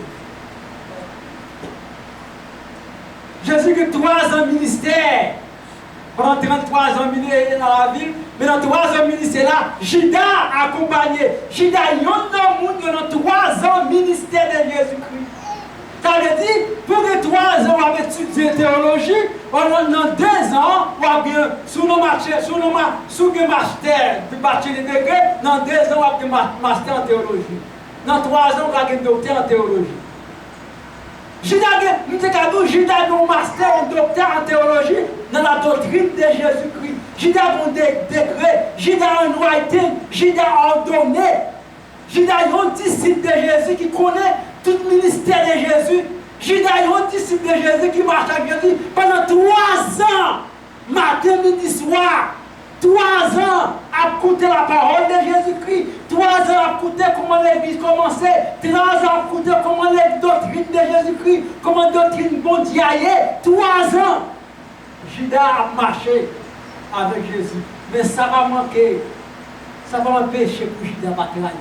Jésus a 3 ans de ministère. Pendant 33 ans ministère dans la ville, mais dans 3 ans de ministère là, Judas a accompagné. Judas, il y a un monde dans 3 ans de ministère de Jésus-Christ. Ça veut dire, pour que 3 ans, on va étudier théologie, dans 2 ans, on va bien, sous nos master, de bachelor de degré, dans 2 ans, on va bien master en théologie. Dans 3 ans, on va bien docteur en théologie. Judas a un master, un docteur en théologie, dans la doctrine de Jésus-Christ. Judas a un degré, Judas a un writing, Judas a ordonné. Judas a un disciple de Jésus qui connaît tout le ministère de Jésus. Judas est un disciple de Jésus qui marche avec Jésus pendant 3 ans, matin, midi, soir. 3 ans à écouter la parole de Jésus-Christ. 3 ans à écouter comment l'église commençait. 3 ans à écouter comment les doctrines de Jésus-Christ, comment la doctrine mondiale. 3 ans. Judas a marché avec Jésus. Mais ça va manquer. Ça va empêcher pour Judas de battre la Jésus.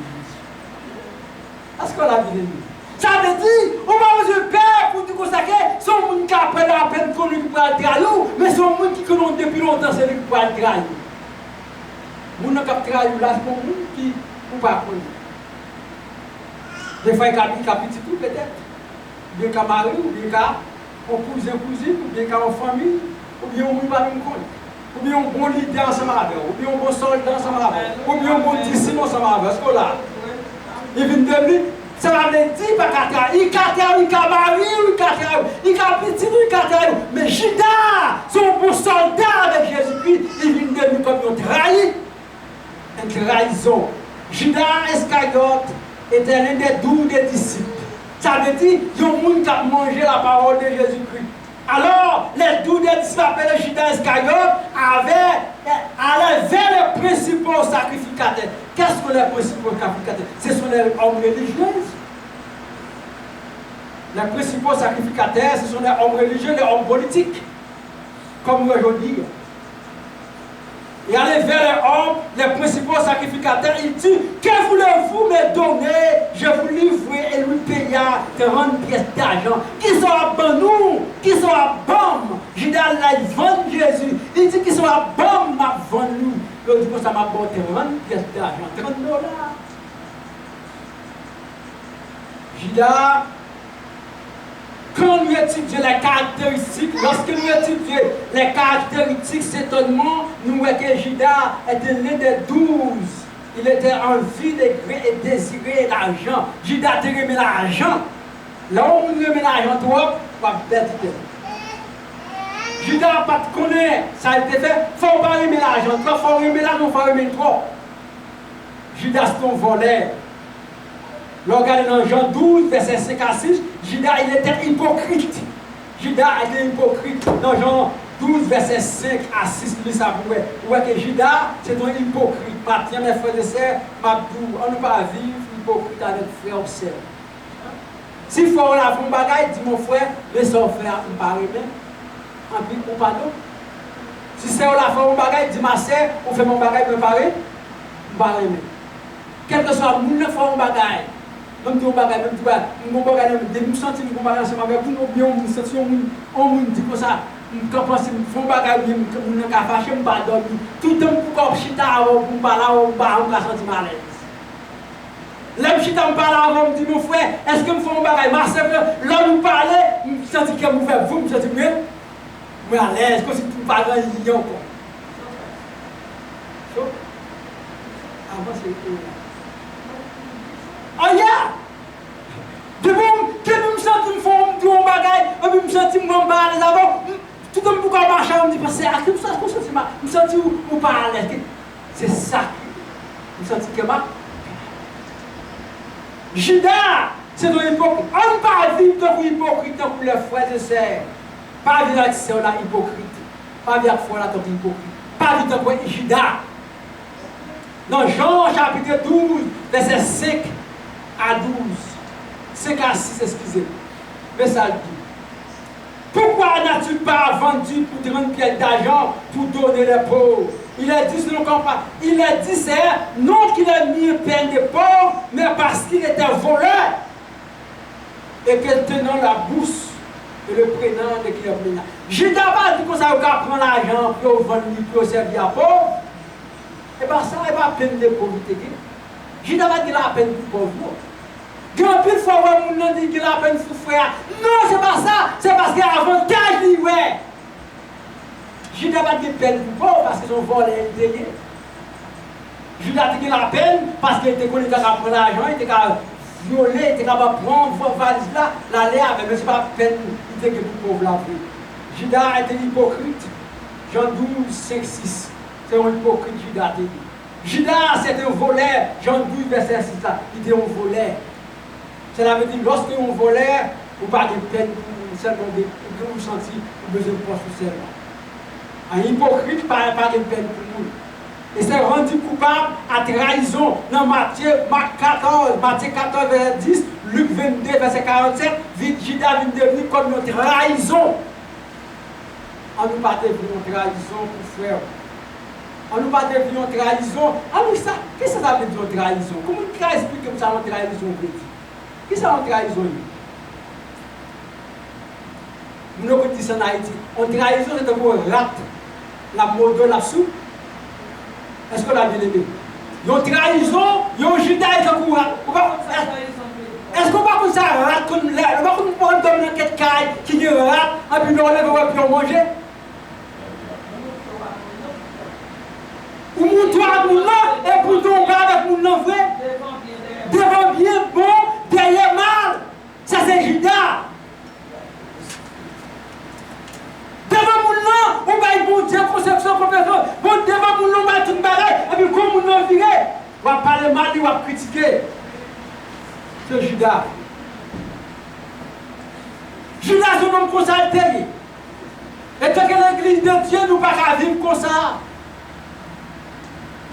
Est-ce qu'on l'a vu de nous? Ça veut dire, on va vous père pour nous consacrer, c'est un monde qui a pris la peine pour lui pour le trahir, mais c'est un monde qui connaît depuis longtemps, c'est lui qui peut le trahir. Vous n'avez pas trahir là, c'est un monde qui ne peut pas connaître. Des fois, il y a un petit tout peut-être, bien qu'un mari, ou bien qu'un cousin, ou bien qu'un famille, ou bien un monde pas même compte. Ou bien un bon leader ensemble avec, ou bien un bon soldat ensemble avec, ou bien un bon disciple ensemble avec. Est-ce que là, il vient de lui. Ça va me dire, il a marié, il a petit, il a trahi. Mais Judas, son bon soldat avec Jésus-Christ, il vient de lui comme une trahi. Une trahison. Judas Iscariote était l'un des 12 des disciples. Ça veut dire, il y a un monde qui a mangé la parole de Jésus-Christ. Alors, les 12 des disciples appelés Judas Iscariote allaient vers les principaux sacrificateurs. Qu'est-ce que les principaux sacrificateurs? Ce sont les hommes religieux. Les principaux sacrificateurs, ce sont les hommes religieux, les hommes politiques. Comme aujourd'hui. Et allé vers les hommes, les principaux sacrificateurs, il dit, que voulez-vous me donner? Je vous livrerai et lui paya 30 pièces d'argent. Qui sera bon nous? Qui sera bon? Judas là, il vend Jésus. Il dit, qui sera bon m'a vendu. Il dit, ça m'a porté 30 pièces d'argent, $30. Judas, quand nous étudions les caractéristiques, lorsque nous étudions les caractéristiques, étonnement, nous voyons que Judas était l'un des 12. Il était en vie de gré et désiré l'argent. Judas te remet l'argent. Là où on remet l'argent, toi, tu vas perdre. Judas n'a pas de connaître. Ça a été fait. Il ne faut pas remettre l'argent. Il faut remettre l'argent, il faut remettre trop. Judas, c'est ton voleur. Regardez dans Jean 12, verset 5 à 6, Judas, il était hypocrite. Judas était hypocrite. Dans Jean 12, verset 5 à 6, lui, ça pouvait. Vous voyez que Judas, c'est un hypocrite. Tiens, mes frères et sœurs, on ne peut pas vivre hypocrite avec frère ou sœur. Si faut la faire un bagage, dit mon frère, laisse son frère, on parle même. En plus, ou pardon. Si c'est la faire un bagage, dit ma sœur, on fait mon bagage, me parler, on parle même. Quel que soit, nous ne faisons un bagage. Même si on bagage, même si on bagage, nous sentons que nous bagage ensemble avec nous, bien nous sentons, on dit comme ça, quand on fait un bagage, on n'a qu'à fâcher, on va dormir. Tout le temps, pour qu'on chita, on parle, on va sentir mal à l'aise. L'homme chita, on parle avant, on dit mon frère, est-ce que nous faisons un bagage? Ma soeur, l'homme nous parlait, on sentit que vous faites, vous me sentez mieux? Mais à l'aise, comme si tout le bagage est lié encore. Avant, c'est tout. Oh yeah! De bon, que nous me sentons une forme de mon bagage, et me sentons mon bagage avant, tout le monde pour marcher, on me dit, parce que à qui me sens où parler? C'est ça. Me sens que ma. Judas, c'est un hypocrite. On ne peut pas vivre comme hypocrite pour les frères et sœurs. Pas vivre avec sœur là hypocrite. Pas vivre avec frère là comme hypocrite. Pas vivre comme Judas. Dans Jean chapitre 12, verset 5 à 12. 5 à 6, excusez-moi. Mais ça dit. Pourquoi n'as-tu pas vendu pour 30 pièces d'argent pour donner les pauvres? Il a dit, il a dit, c'est non qu'il a mis un peine de pauvre, mais parce qu'il était voleur. Et que tenant la bourse et le prenant de qui a pris. Judas va dire que ça va prendre l'argent pour vendre, pour servir à pauvre. Et bien ça, il va peine de pauvreté. Judas va dire la peine pour pauvre. Grand pile fois où on dit qu'il a peine pour frère. Non, c'est pas ça. C'est parce qu'il y a avantage lui, ouais. Judas va dire peine pour pauvre parce qu'ils ont volé et payé. Judas dit qu'il a peine parce qu'il était connu qu'il a pris l'argent, il était violé, il était capable de prendre valise là, l'aller avec, mais ce n'est pas peine, il était pour pauvre la vie. Judas était hypocrite. Jean 12, 5, 6. C'est un hypocrite, Judas. Judas, c'était un voleur. Jean 12, verset 6, là, il était un voleur. Cela veut dire, lorsque on voleur, vous pas de peine pour seulement vous sentir besoin de poche seulement. Un hypocrite, pas de peine pour nous. Et c'est rendu coupable à trahison. Dans Matthieu 14, verset 10, Luc 22, verset 47, Judas vient devenir comme une trahison. On nous pas devenir une trahison pour frère. On nous pas devenir une trahison. Ah oui, ça, qu'est-ce que ça veut dire une trahison? Comment on peut expliquer que ça une trahison veut dire? Qu'est-ce que ça une trahison? Nous avons dit ça en Haïti. Une trahison, c'est un mot rate. La mode de la soupe. Est-ce qu'on l'a bien aimé? Une trahison, un Judas est un courant. Est-ce qu'on va comme ça rate comme l'air? On va comme on donne une quête caille qui est rate, et puis on lève et puis on mange. Ou mon toit à mon nom, et pour tomber avec mon nom vrai. Devant bien bon, derrière mal. Ça c'est Judas. Devant mon nom, on va bon Dieu, conception, professeur. Bon, devant mon nom, on va tout barrer. Et puis, comme mon nom viré, on va parler mal, on va critiquer. C'est Judas. Judas, c'est un homme comme ça, et tant que l'église de Dieu, nous ne pouvons pas vivre comme ça.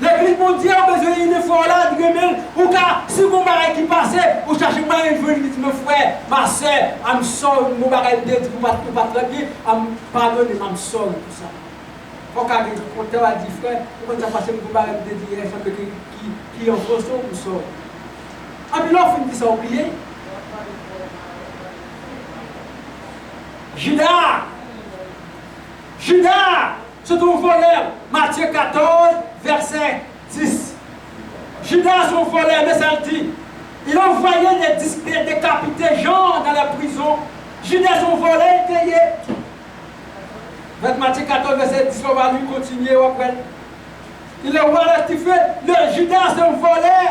L'église mondiale a besoin d'une fois là, de remède. Ou car, si mon bagage qui passe, vous cherchez un bagage, je dis, mon frère, ma soeur, je me sors, mon bagage de Dieu, vous ne pouvez pas très bien, je me pardonne, je me sors tout ça. Quand on a dit frère, quand ça passe pour barrer de dire qui en fausse ou ça. En plus, là, on dit ça oublié. Judas, c'est un voleur. Matthieu 14, verset 10. Judas, c'est un voleur, mais ça le dit. Il envoyait des décapités gens dans la prison. Judas, c'est un voleur, il payait. Matthieu 14, verset 10, on va lui continuer après. Il est voilà, tu fais. Le Judas, c'est un voleur.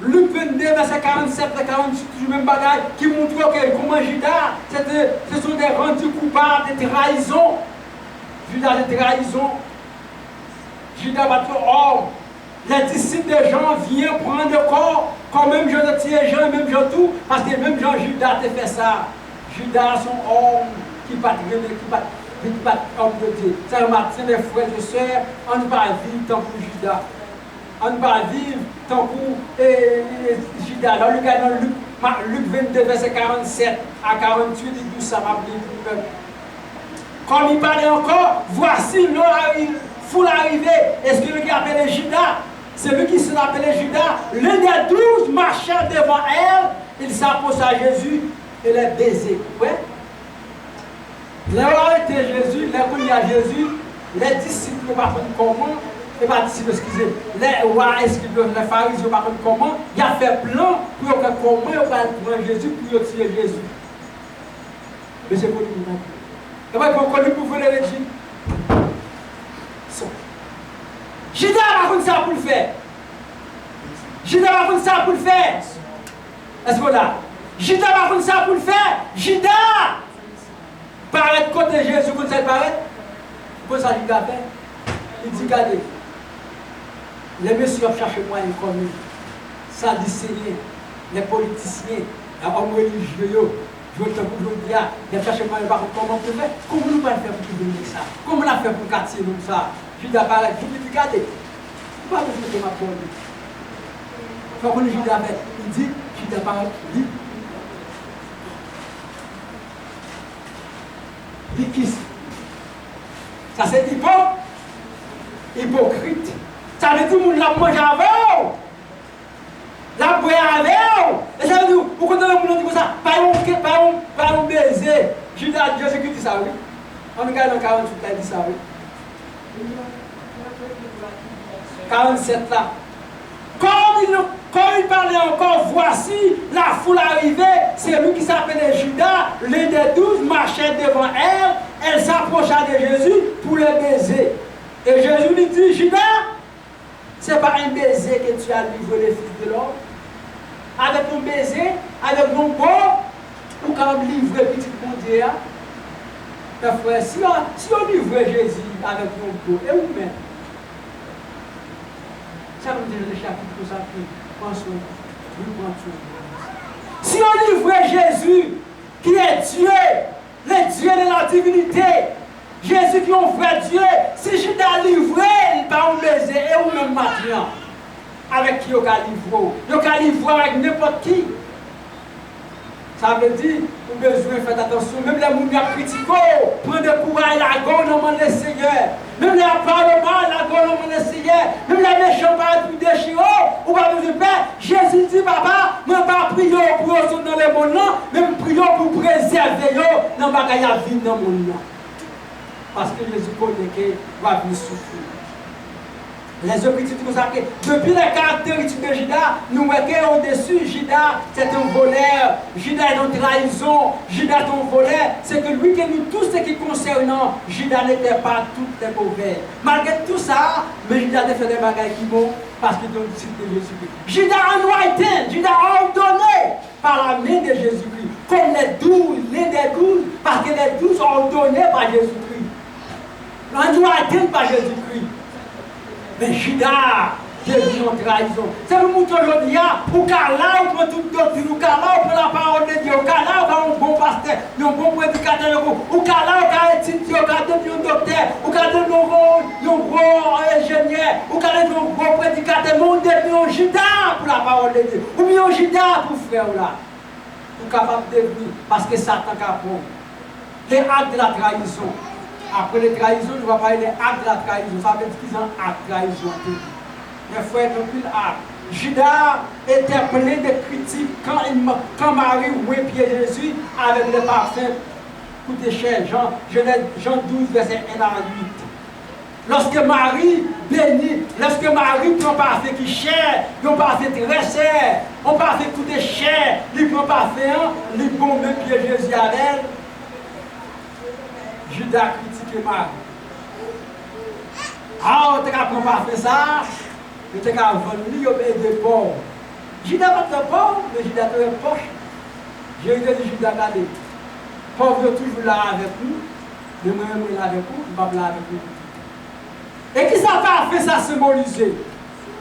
Luc 22, verset 47 et 48, toujours même bagaille, qui montre que comment Judas, ce sont des rendus coupables, des trahisons. Judas, des trahisons. Judas va dire, oh, les disciples de Jean viennent prendre le corps, quand même Jean de tirer Jean, même Jean tout, parce que même Jean Judas a fait ça. Judas, son homme qui va homme de Dieu. Ça Martin, mes frères et sœurs, on ne va pas vivre tant que Judas. On ne va pas vivre tant que Judas. Dans Luc 22, verset 47 à 48, il dit ça m'a dit. Comme il parlait encore, voici l'heure foule arrivée. Est-ce que lui qui appelait Judas? C'est lui qui se l'appelait Judas. L'un des 12 marchait devant elle. Il s'approcha à Jésus et les baisait. Ouais? Là où était Jésus, là où il y a Jésus, les disciples ne parlent comment, et pas disciples, excusez, les pharisiens ne parlent comment, il a fait plan pour que comment il va prendre Jésus pour tirer Jésus. Mais c'est pour lui. Et bien, pour qu'on lui pouvait le dire. Judas va faire ça pour le faire. Judas va faire ça pour le faire. Est-ce que là? Judas va faire ça pour le faire. Judas paraît côté Jésus, quand ça paraît. Pour ça, Judas fait. Il dit, regardez, les messieurs cherchent moi comme lui. Ça discerner, les politiciens, les hommes religieux, je veux te dire, les cherchent moi comment on peut faire. Comment nous pas faire pour donner ça? Comment on a fait pour casser nous ça? Judas paraît, je dis, regardez, pas besoin de ma parole. Il faut que Judas fait. Il dit, Judas paraît, il dit, ça c'est hypocrite. Ça veut dire que la mange avec vous. La boire avec vous. Et ça veut dire, pourquoi le monde dit ça? Pas un baiser. Judas, Jésus qui dit ça, oui. On regarde dans 48, il dit ça, oui. 47 là. Quand il parlait encore, voici la foule arrivée, c'est lui qui s'appelait Judas, l'un des 12 marchait devant elle, elle s'approcha de Jésus pour le baiser. Et Jésus lui dit, Judas, ce n'est pas un baiser que tu as livré les fils de l'homme. Avec ton baiser, avec mon beau, ou quand on livre petit bon Dieu, mes frères, si on livre Jésus avec mon beau, et vous-même, ça veut dire le chapitre pour ça que pensons, si on livre Jésus, qui est Dieu, le Dieu de la divinité, Jésus qui est un vrai Dieu, si je t'ai livré, il va me baiser, et ou même maintenant, avec qui il va livrer avec n'importe qui. Ça veut dire, nous avons besoin de faire attention. Même les gens qui critiquent, prendre le courage, la gorge, on demande le Seigneur. Même les parlements, la gorge, on demande le Seigneur. Même les méchants, pas de déchirés, ou pas besoin de faire. Jésus dit, papa, je ne vais pas prier pour eux dans le monde, mais je prie pour préserver eux dans la vie dans le monde. Parce que Jésus connaît qu'il va venir souffrir. Les objectifs comme ça, depuis les caractéristiques de Judas, nous voyons au-dessus, Judas c'est un voleur, Judas est une trahison, Judas est un voleur, c'est que lui qui nous tout ce qui concernant, Judas n'était pas tout les mauvais. Malgré tout ça, mais Judas a fait des bagages qui vont parce qu'il est un disciple de Jésus-Christ. Judas anointé, Judas ordonné par la main de Jésus-Christ, comme les 12, l'un des 12, parce que les 12 sont ordonnés par Jésus-Christ. Anointé par Jésus-Christ. Mais Judas devient en trahison. C'est le monde aujourd'hui, pour qu'Allah prend toute doctrine, pour qu'Allah prend la parole de Dieu, pour qu'Allah va un bon pasteur, un bon prédicateur, pour qu'Allah va étudier, pour qu'Allah devient un docteur, pour qu'Allah devient un gros ingénieur, pour qu'Allah devient un gros prédicateur, mais on devient un Judas pour la parole de Dieu, ou bien un Judas pour frère là, pour capable de devenir, parce que Satan capable. Les actes de la trahison. Après les trahisons, je vais parler des actes de la trahison. Ça veut dire qu'ils ont acte de trahison. Mes frères, depuis l'acte. Judas était plein de critiques quand Marie ouait pied Jésus avec le parfum coûté cher. Jean 12, verset 1 à 8. Lorsque Marie bénit, lorsque Marie prend parfum qui est cher, un parfum très cher, un parfum coûté cher, il prend parfum, il bombe pied Jésus avec elle. Judas critique Marie. Ah, on t'a pris parfum ça. Il était qu'à vendre des pauvres. Judas pas de pauvre, mais Judas de poche. J'ai dit Judas regardez. Pauvre toujours là avec nous, mais moi-même là avec vous, je ne vais pas là avec vous. Et qui ça parfait ça symboliser?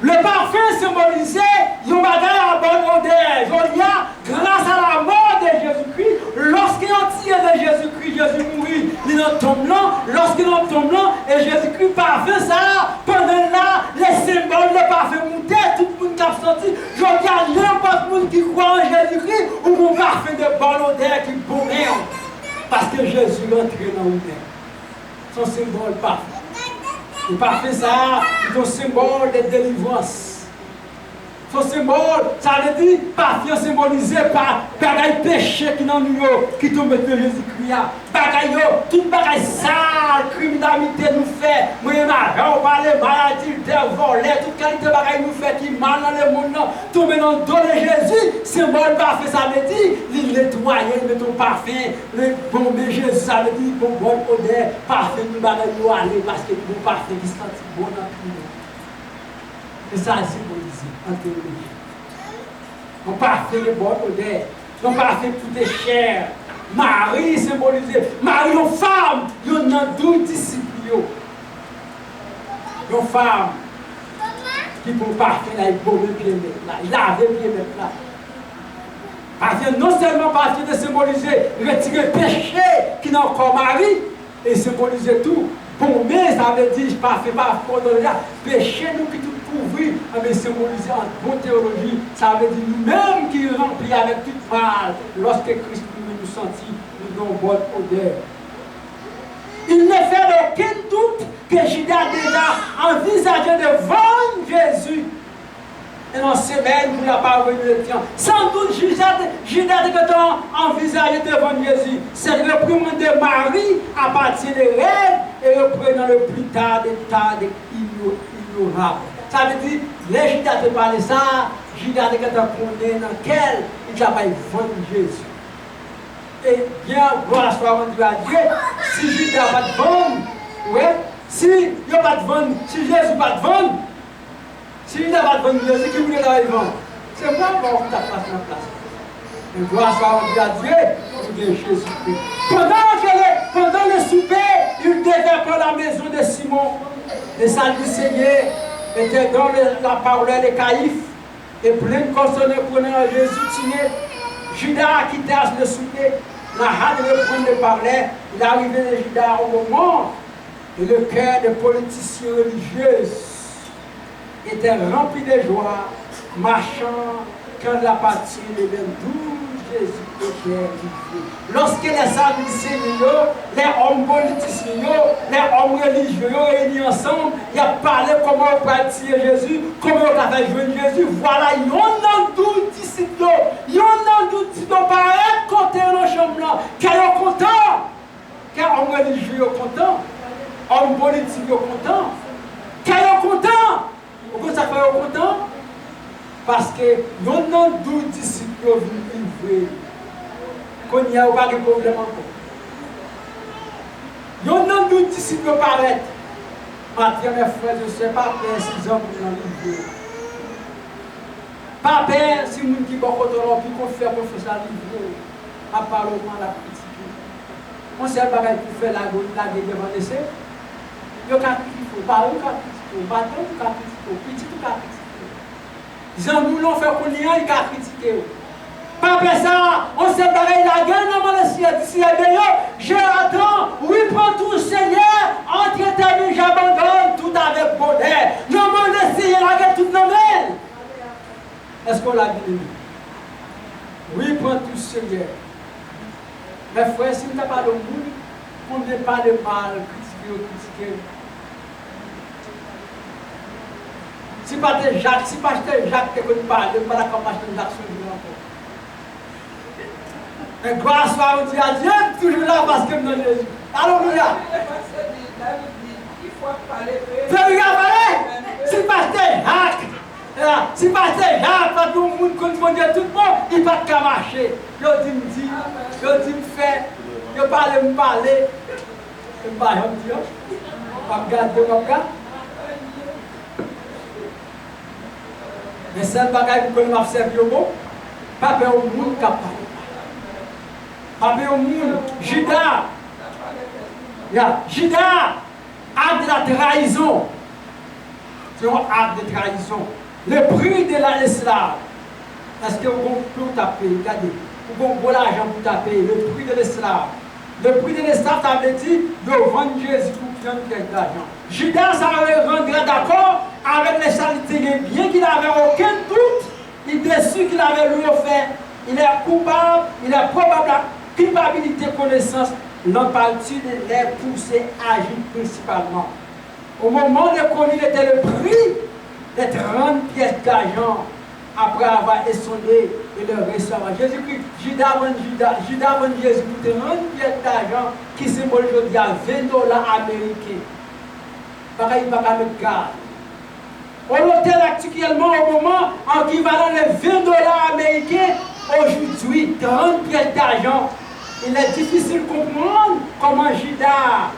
Le parfum symbolisait un bagage à bonne odeur. Il y a grâce à la mort de Jésus-Christ, lorsqu'il a tiré de Jésus-Christ, Jésus mourit, il est tombé là, lorsqu'il est tombé là, et Jésus-Christ parfum ça, pendant là, les symboles de parfum montaient, tout le monde qui a senti, je regarde n'importe monde qui croit en Jésus-Christ, ou un parfum de bonne odeur qui bourrait, parce que Jésus est entré dans l'odeur. Son symbole parfum. Le parfum, ça, c'est un symbole de délivrance. Son symbole, ça veut dire, parfum symbolisé par bagaille péché qui dans nous, qui tombe de Jésus-Christ. Bagaille, toute bagaille sale, criminalité nous fait, moyen on parle maladie, voler, toute qualité de bagaille nous fait qui mal dans le monde, tomber dans le dos de Jésus, symbole parfum, ça veut dire, il nettoyer, met ton parfum, le bon de Jésus, ça veut dire, bon odeur, parfum, nous bagaille nous aller, parce que bon parfum qui sentit bon dans tout. C'est ça symbolisé en théologie. On parfait de bonne odeur. On parfait tout est cher. Marie symbolisée. Marie, une femme, il y a 12 disciples. Une femme qui pour parfait là, il peut bien mettre là. Il avait bien mettre là. Parce que non seulement parfait de symboliser, retirer le péché qui n'a encore Marie, et symboliser tout. Pour moi, ça veut dire, parfait, pas péché nous qui tout couvrir, mais symboliser en bonne théologie, ça veut dire nous-mêmes qui remplis avec tout mal, lorsque Christ nous sentit, nous avons bonne odeur. Il ne fait aucun doute que Judas a déjà envisagé de vendre Jésus. Et dans semaine, vous n'avez pas revenu le temps. Sans doute, Judas a envisagé de vendre Jésus. C'est le reprenant de Marie à partir des rêves et reprenant le plus tard des tas ignorables. Ça veut dire, les Judas te parlent ça, Judas a condamné dans quel il va vendre Jésus. Et bien, voilà ce qu'on dit à Dieu, si Judas va te vendre, ouais, si il va te vendre, si Jésus va te vendre, si il n'a pas de bonne Jésus, qui voulait la vendre? C'est moi qui vais ta place dans la place. Et gloire soit rendue à Dieu, pour bien Jésus-Christ. Pendant le souper, il devait prendre la maison de Simon. Les salles du Seigneur étaient dans la parole de Caïphe. Et plein de consonnants prenant Jésus tiré. Judas a quitté le souper. La hâte de prendre le parler. Il est arrivé de Judas au moment. Et le cœur des politiciens religieux était rempli de joie, marchant quand la partie de l'endroit Jésus était arrivé. Lorsque les Sadducéens, les hommes politiciens, les hommes religieux réunis ensemble, ils ont parlé comment on peut tirer Jésus, comment on peut jouer Jésus. Voilà, il y en a 12 disciples, il y en a 12 disciples, pareil, côté dans la chambre là, qui sont contents, car hommes religieux sont contents, hommes politiques sont contents, qui sont contents. Pourquoi ça fait content? Parce que nous avons 12 disciples qui sont venus. Qu'on n'y a pas de problème encore. Nous avons 12 disciples qui paraissent. Maintenant, mes frères, je ne sais pas faire 6 ans pour nous livrer. Pas peur si nous qui sont contents, puis qu'on fait ça livrer. À part au moins la critique. On sait pas pour faire la guerre devant l'essai. Il y a 4 critiques. Pas un 4 critiques. Pas un 4 critiques. Petit ou pas critiquer. Jean nous l'ont fait qu'on y a, il a critiqué. Pas ça, on s'est barré la gueule dans le ciel. D'ici à d'ailleurs, je attends, oui, prends tout, Seigneur, entre tes j'abandonne tout avec bonheur. Non, mais laissez la gueule toute nouvelle. Est-ce qu'on l'a dit? Oui, prends tout, Seigneur. Mes frères, si nous n'avons pas de monde, on ne pas de mal, critiquer. Si pas de Jacques, tu connais pas, de pas la compassion de Jacques sur lui encore. Et grâce à Dieu, Dieu est toujours là parce que nous Jésus. Alléluia. Si pasteur Jacques, si pasteur Jacques, pas tout le monde confondait tout le monde, il va pas marcher. Il dit me faire, il parle, me parler. Je ne vais pas dire, je vais regarder. Mais c'est un bagage que nous avons servi au bon. Pas peur au monde capable. Pas peur au monde. Judas. Judas, acte de la trahison. C'est un acte de trahison. Le prix de l'esclave. Est-ce que vous pouvez taper? Regardez. Vous pouvez l'argent pour taper. Le prix de l'esclave. Le prix de l'esclave, ça veut dire de vendre Jésus pour prendre quelque d'argent. Judas avait rendu d'accord avec les saletés, bien qu'il n'avait aucun doute, il déçut qu'il avait lui offert. Il est coupable, il est probable la culpabilité, connaissance. L'empaltude les poussé à agir principalement. Au moment de connu, il était le prix de 30 pièces d'argent après avoir essondé et le restaurant. Jésus-Christ, Judas vend Jésus pour 30 pièces d'argent qui symbolise aujourd'hui à $20 américains. Pareil, il va pas mettre garde. On l'hôtel actuellement au moment équivalent de $20 américains aujourd'hui, 30 pièces d'argent. Il est difficile de comprendre comment les Judas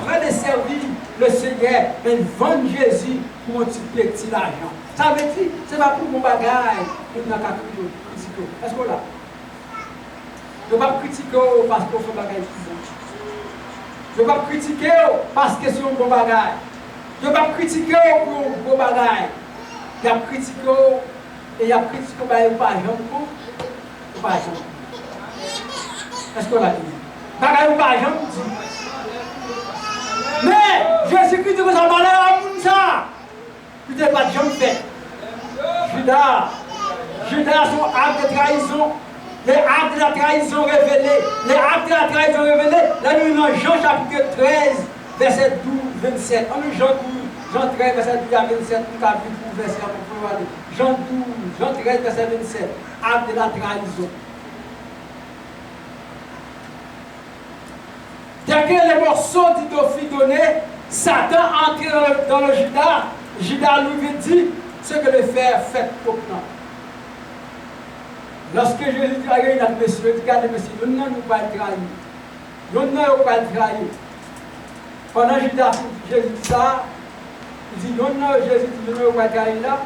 prennent de servir le Seigneur, mais vendent Jésus pour un petit argent. Ça veut dire, ce n'est pas pour mon bagage que nous avons critiqué. Est-ce que là? Je ne vais pas critiquer parce qu'on fait bagage. Je ne vais pas critiquer parce que c'est un bon bagage. Je ne vais pas critiquer pour un bon bagage. Il y a critiqué et il y a critiqué pour un bagage. Est-ce qu'on l'a dit? Bagage ou bagage, on dit. Mais Jésus-Christ dit que ça va aller à Mounsa. Il n'est pas de gens fait. Judas, son acte de trahison. Les actes de la trahison révélés. Les actes de la trahison révélés. Là, nous dans Jean chapitre 13, verset 12, 27. On nous Jean 13, verset 12 à 27. Tout à verset Jean 12, Jean 13, verset 27. Acte de la trahison. Dès que les morceaux du dauphin donné, Satan entre dans le Judas. Judas lui dit ce que le fer fait au plan. Lorsque Jésus dit à un monsieur, il dit regardez monsieur, nous ne nous pas trahir. Nous ne nous pas trahir. Pendant Judas, Jésus dit ça, il dit non, Jésus dit nous ne pas trahir là.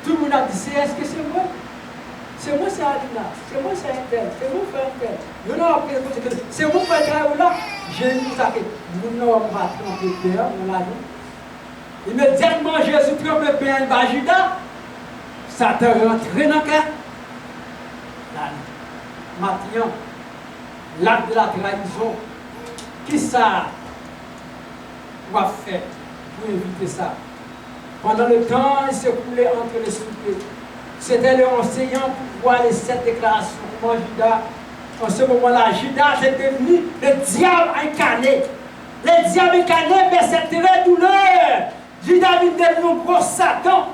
Tout le monde a dit est-ce que c'est moi? C'est moi, c'est Adina. C'est moi, c'est un tel. C'est moi, c'est un tel. Nous n'avons pas pris c'est moi, c'est un tel là. Jésus dit ça que nous n'avons pas trompé Pierre, nous l'avons. Immédiatement, Jésus trompe le pain à Judas. Satan rentre dans le cœur. Maintenant, l'acte de la trahison, qui ça va faire pour éviter ça? Pendant le temps, il s'écoulait entre les soupers. C'était le enseignant pour voir les 7 déclarations. Comment Judas, en ce moment-là, Judas est devenu le diable incarné. Le diable incarné, mais c'est très douleur. Judas est devenu un gros Satan.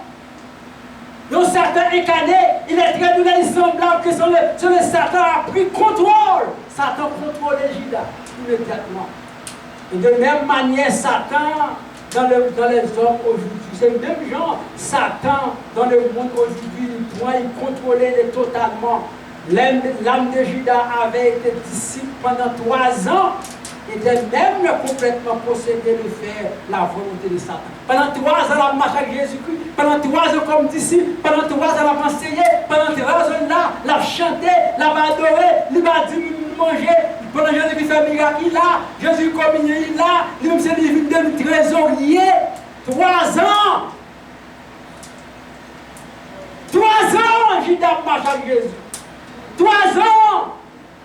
Donc Satan incarné, il est très douleur, il semblable que sur le Satan a pris contrôle. Satan contrôlait Judas immédiatement. Et de même manière, Satan dans les hommes aujourd'hui, c'est le même genre. Satan dans le monde aujourd'hui, il contrôlait totalement. L'âme de Judas avait été disciple pendant 3 ans. Était même complètement possédé de faire la volonté de Satan. Pendant 3 ans, il a marché avec Jésus-Christ. Pendant 3 ans comme disciple. Pendant 3 ans, il a enseigné. Pendant 3 ans, il a chanté, il a adoré, il a dit manger. Pendant Jésus-Christ fait miracle, il a. Jésus communié, il a. Lui-même, c'est devenu trésorier. 3 ans. 3 ans, Judas marche avec Jésus. 3 ans.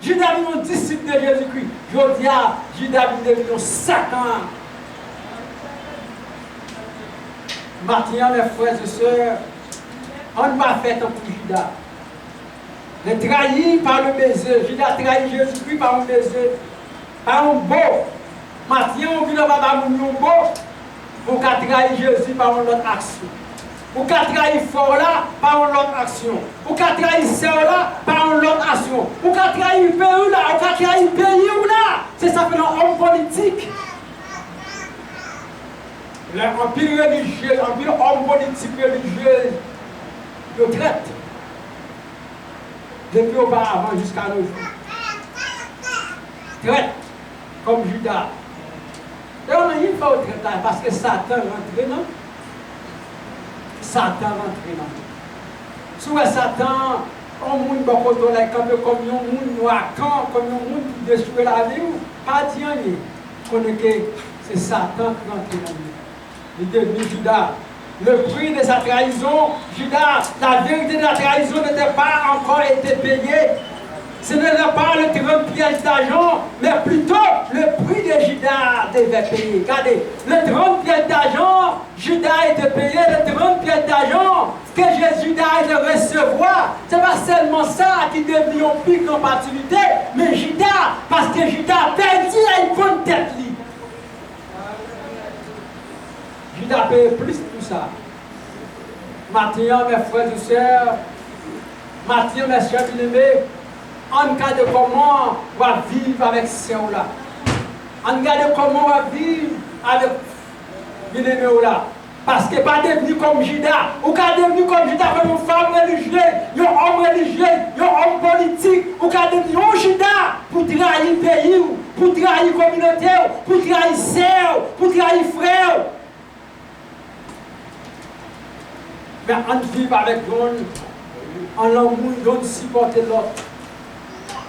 Judas est un disciple de Jésus-Christ. Je dis à Judas est devenu un Satan. Maintenant, mes frères et sœurs, on ne va faire tant pour Judas. Il est trahi par le baiser. Judas trahi Jésus-Christ par un baiser. Par un beau. Matin, on vient pas un beau pour qu'à trahir Jésus par une autre action. Pour qu'à trahir fort là par une autre action. Pour qu'à trahir sœur là par une autre action. Pour qu'à trahir pays là, pour qu'à trahir pays là. C'est ça que l'homme politique. L'empire religieux, l'empire homme politique religieux, le traite. Depuis auparavant jusqu'à nos jours. Traite comme Judas. Et on a eu pas au traité parce que Satan rentre dans. Satan rentre dans. Souvent Satan, on monde beaucoup de la comme un monde noir, comme un monde qui détruit la vie, pas dire rien. Connaît que c'est Satan qui rentre dans lui. Il est devenu Judas. Le prix de sa trahison, Judas, la vérité de la trahison n'était pas encore été payée. Ce n'était pas le 30 pièces d'argent, mais plutôt le prix de Judas devait payer. Regardez, le 30 pièces d'argent, Judas était payé, le 30 pièces d'argent que Judas allait recevoir. Ce n'est pas seulement ça qui devient un pic d'opportunité, mais Judas, parce que Judas a perdu une bonne tête. Judas paye plus pour ça. Maintenant, mes frères et sœurs, maintenant, mes chers bien-aimés, on regarde comment on va vivre avec ces là. On regarde comment on va vivre avec bien-aimés là. Parce que pas devenu comme Judas, ou pas devenu comme Judas comme une femme religieuse, un homme religieux, un homme politique, ou pas devenu un Judas pour trahir le pays, pour trahir la communauté, pour trahir sœur, pour trahir frère. Mais on vit avec nous, en l'amour, on supporte l'autre.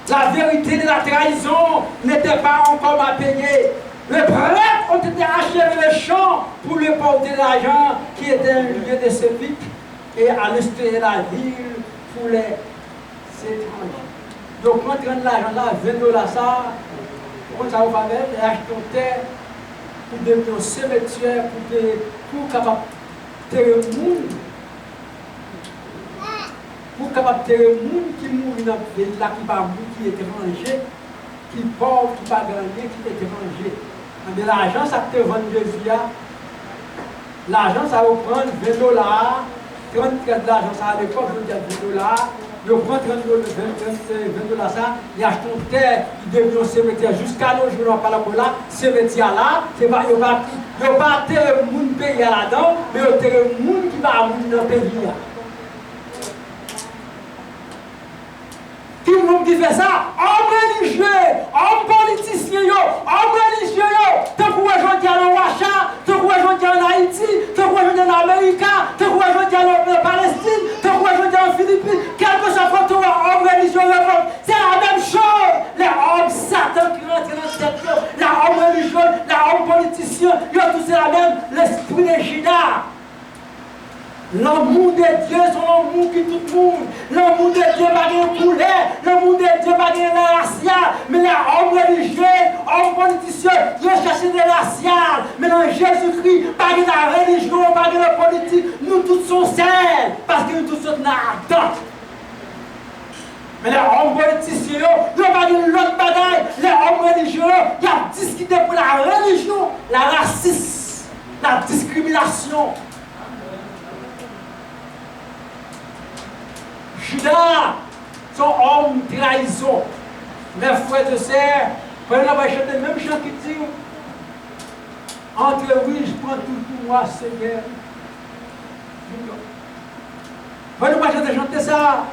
La vérité de la trahison n'était pas encore à payer. Les prêtres ont été achetés le champ pour lui porter l'argent qui était un lieu de sévique et à l'extérieur de la ville pour les étrangers. Donc, quand on prend l'argent là, $20 ça, on ça va faire, et acheter une terre pour devenir un cimetière, pour capable de terrer le monde. Pour capable de terrer le monde qui mourit dans le pays là, qui va mourir, qui est étranger, qui est pauvre, qui va gagner, qui est étranger. Mais l'argent, ça te vend Jésus. L'argent, ça va prendre $20. 30 l'argent, ça à l'époque, je dis $20. Il prend 20 $, ça, il achète une terre, il devient un cimetière. Jusqu'à nos jours, on parle de là, cimetière là, il n'y a pas de monde pays là-dedans, mais il y a des monde qui va mourir dans le pays. Qui monde qui fait ça? Homme religieux, homme politicien, homme religieux, tant que je dis en Ouacha, tant que je dis en Haïti, tant que je dis en Amérique, tant que je dis en Palestine, tant que je dis en Philippines, quel que soit votre homme religieux, c'est la même chose. Les hommes Satan qui rentrent dans cette chose, les hommes religieux, les hommes politiciens, ils ont tous la même, l'esprit de Judas. L'amour de Dieu, c'est l'amour qui tout le monde. L'amour de Dieu va gagner couleur. L'amour de Dieu va gagner la raciale. Mais les hommes religieux, hommes politiciens, ils ont cherché des raciales. Mais dans Jésus-Christ, pas de la religion, pas de la politique. Nous tous sommes seuls. Parce que nous tous sommes là-dedans. Mais les hommes politiciens, ils n'ont pas de l'autre bagaille. Les hommes religieux, ils ont discuté pour la religion, la racisme, la discrimination. Judas, son homme trahison. Mes frères et sœurs, prenez la chanter le même chant qui dit entre oui, je prends tout pour moi, Seigneur. Prenez-nous chanter ça.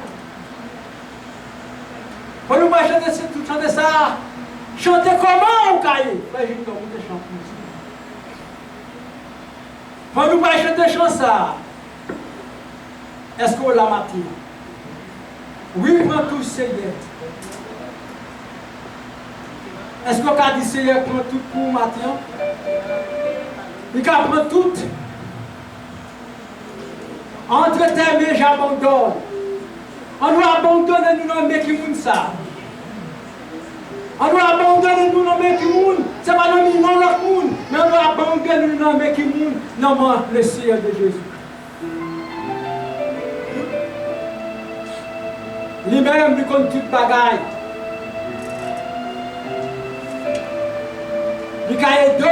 Prenez-nous chanter ça. Chanter comment, au cahier? Prenez-nous chanter ça. Est-ce qu'on l'a matin? Oui, prends tout, Seigneur. Est-ce qu'on a dit, Seigneur, prends tout pour matin? Il prend tout. Entre tes mains, j'abandonne. On doit abandonner nous dans le qui moun ça. On doit abandonner nous dans le qui moun. Ce n'est pas dans le monde, mais on doit abandonner nous dans le qui moun. Non, le Seigneur de Jésus. Lui-même, lui compte toute bagaille. Il a aidé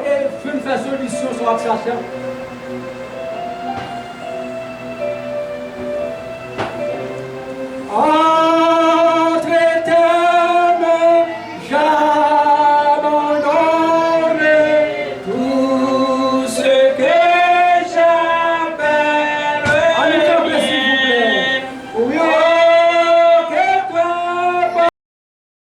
et fait une solution sur la situation.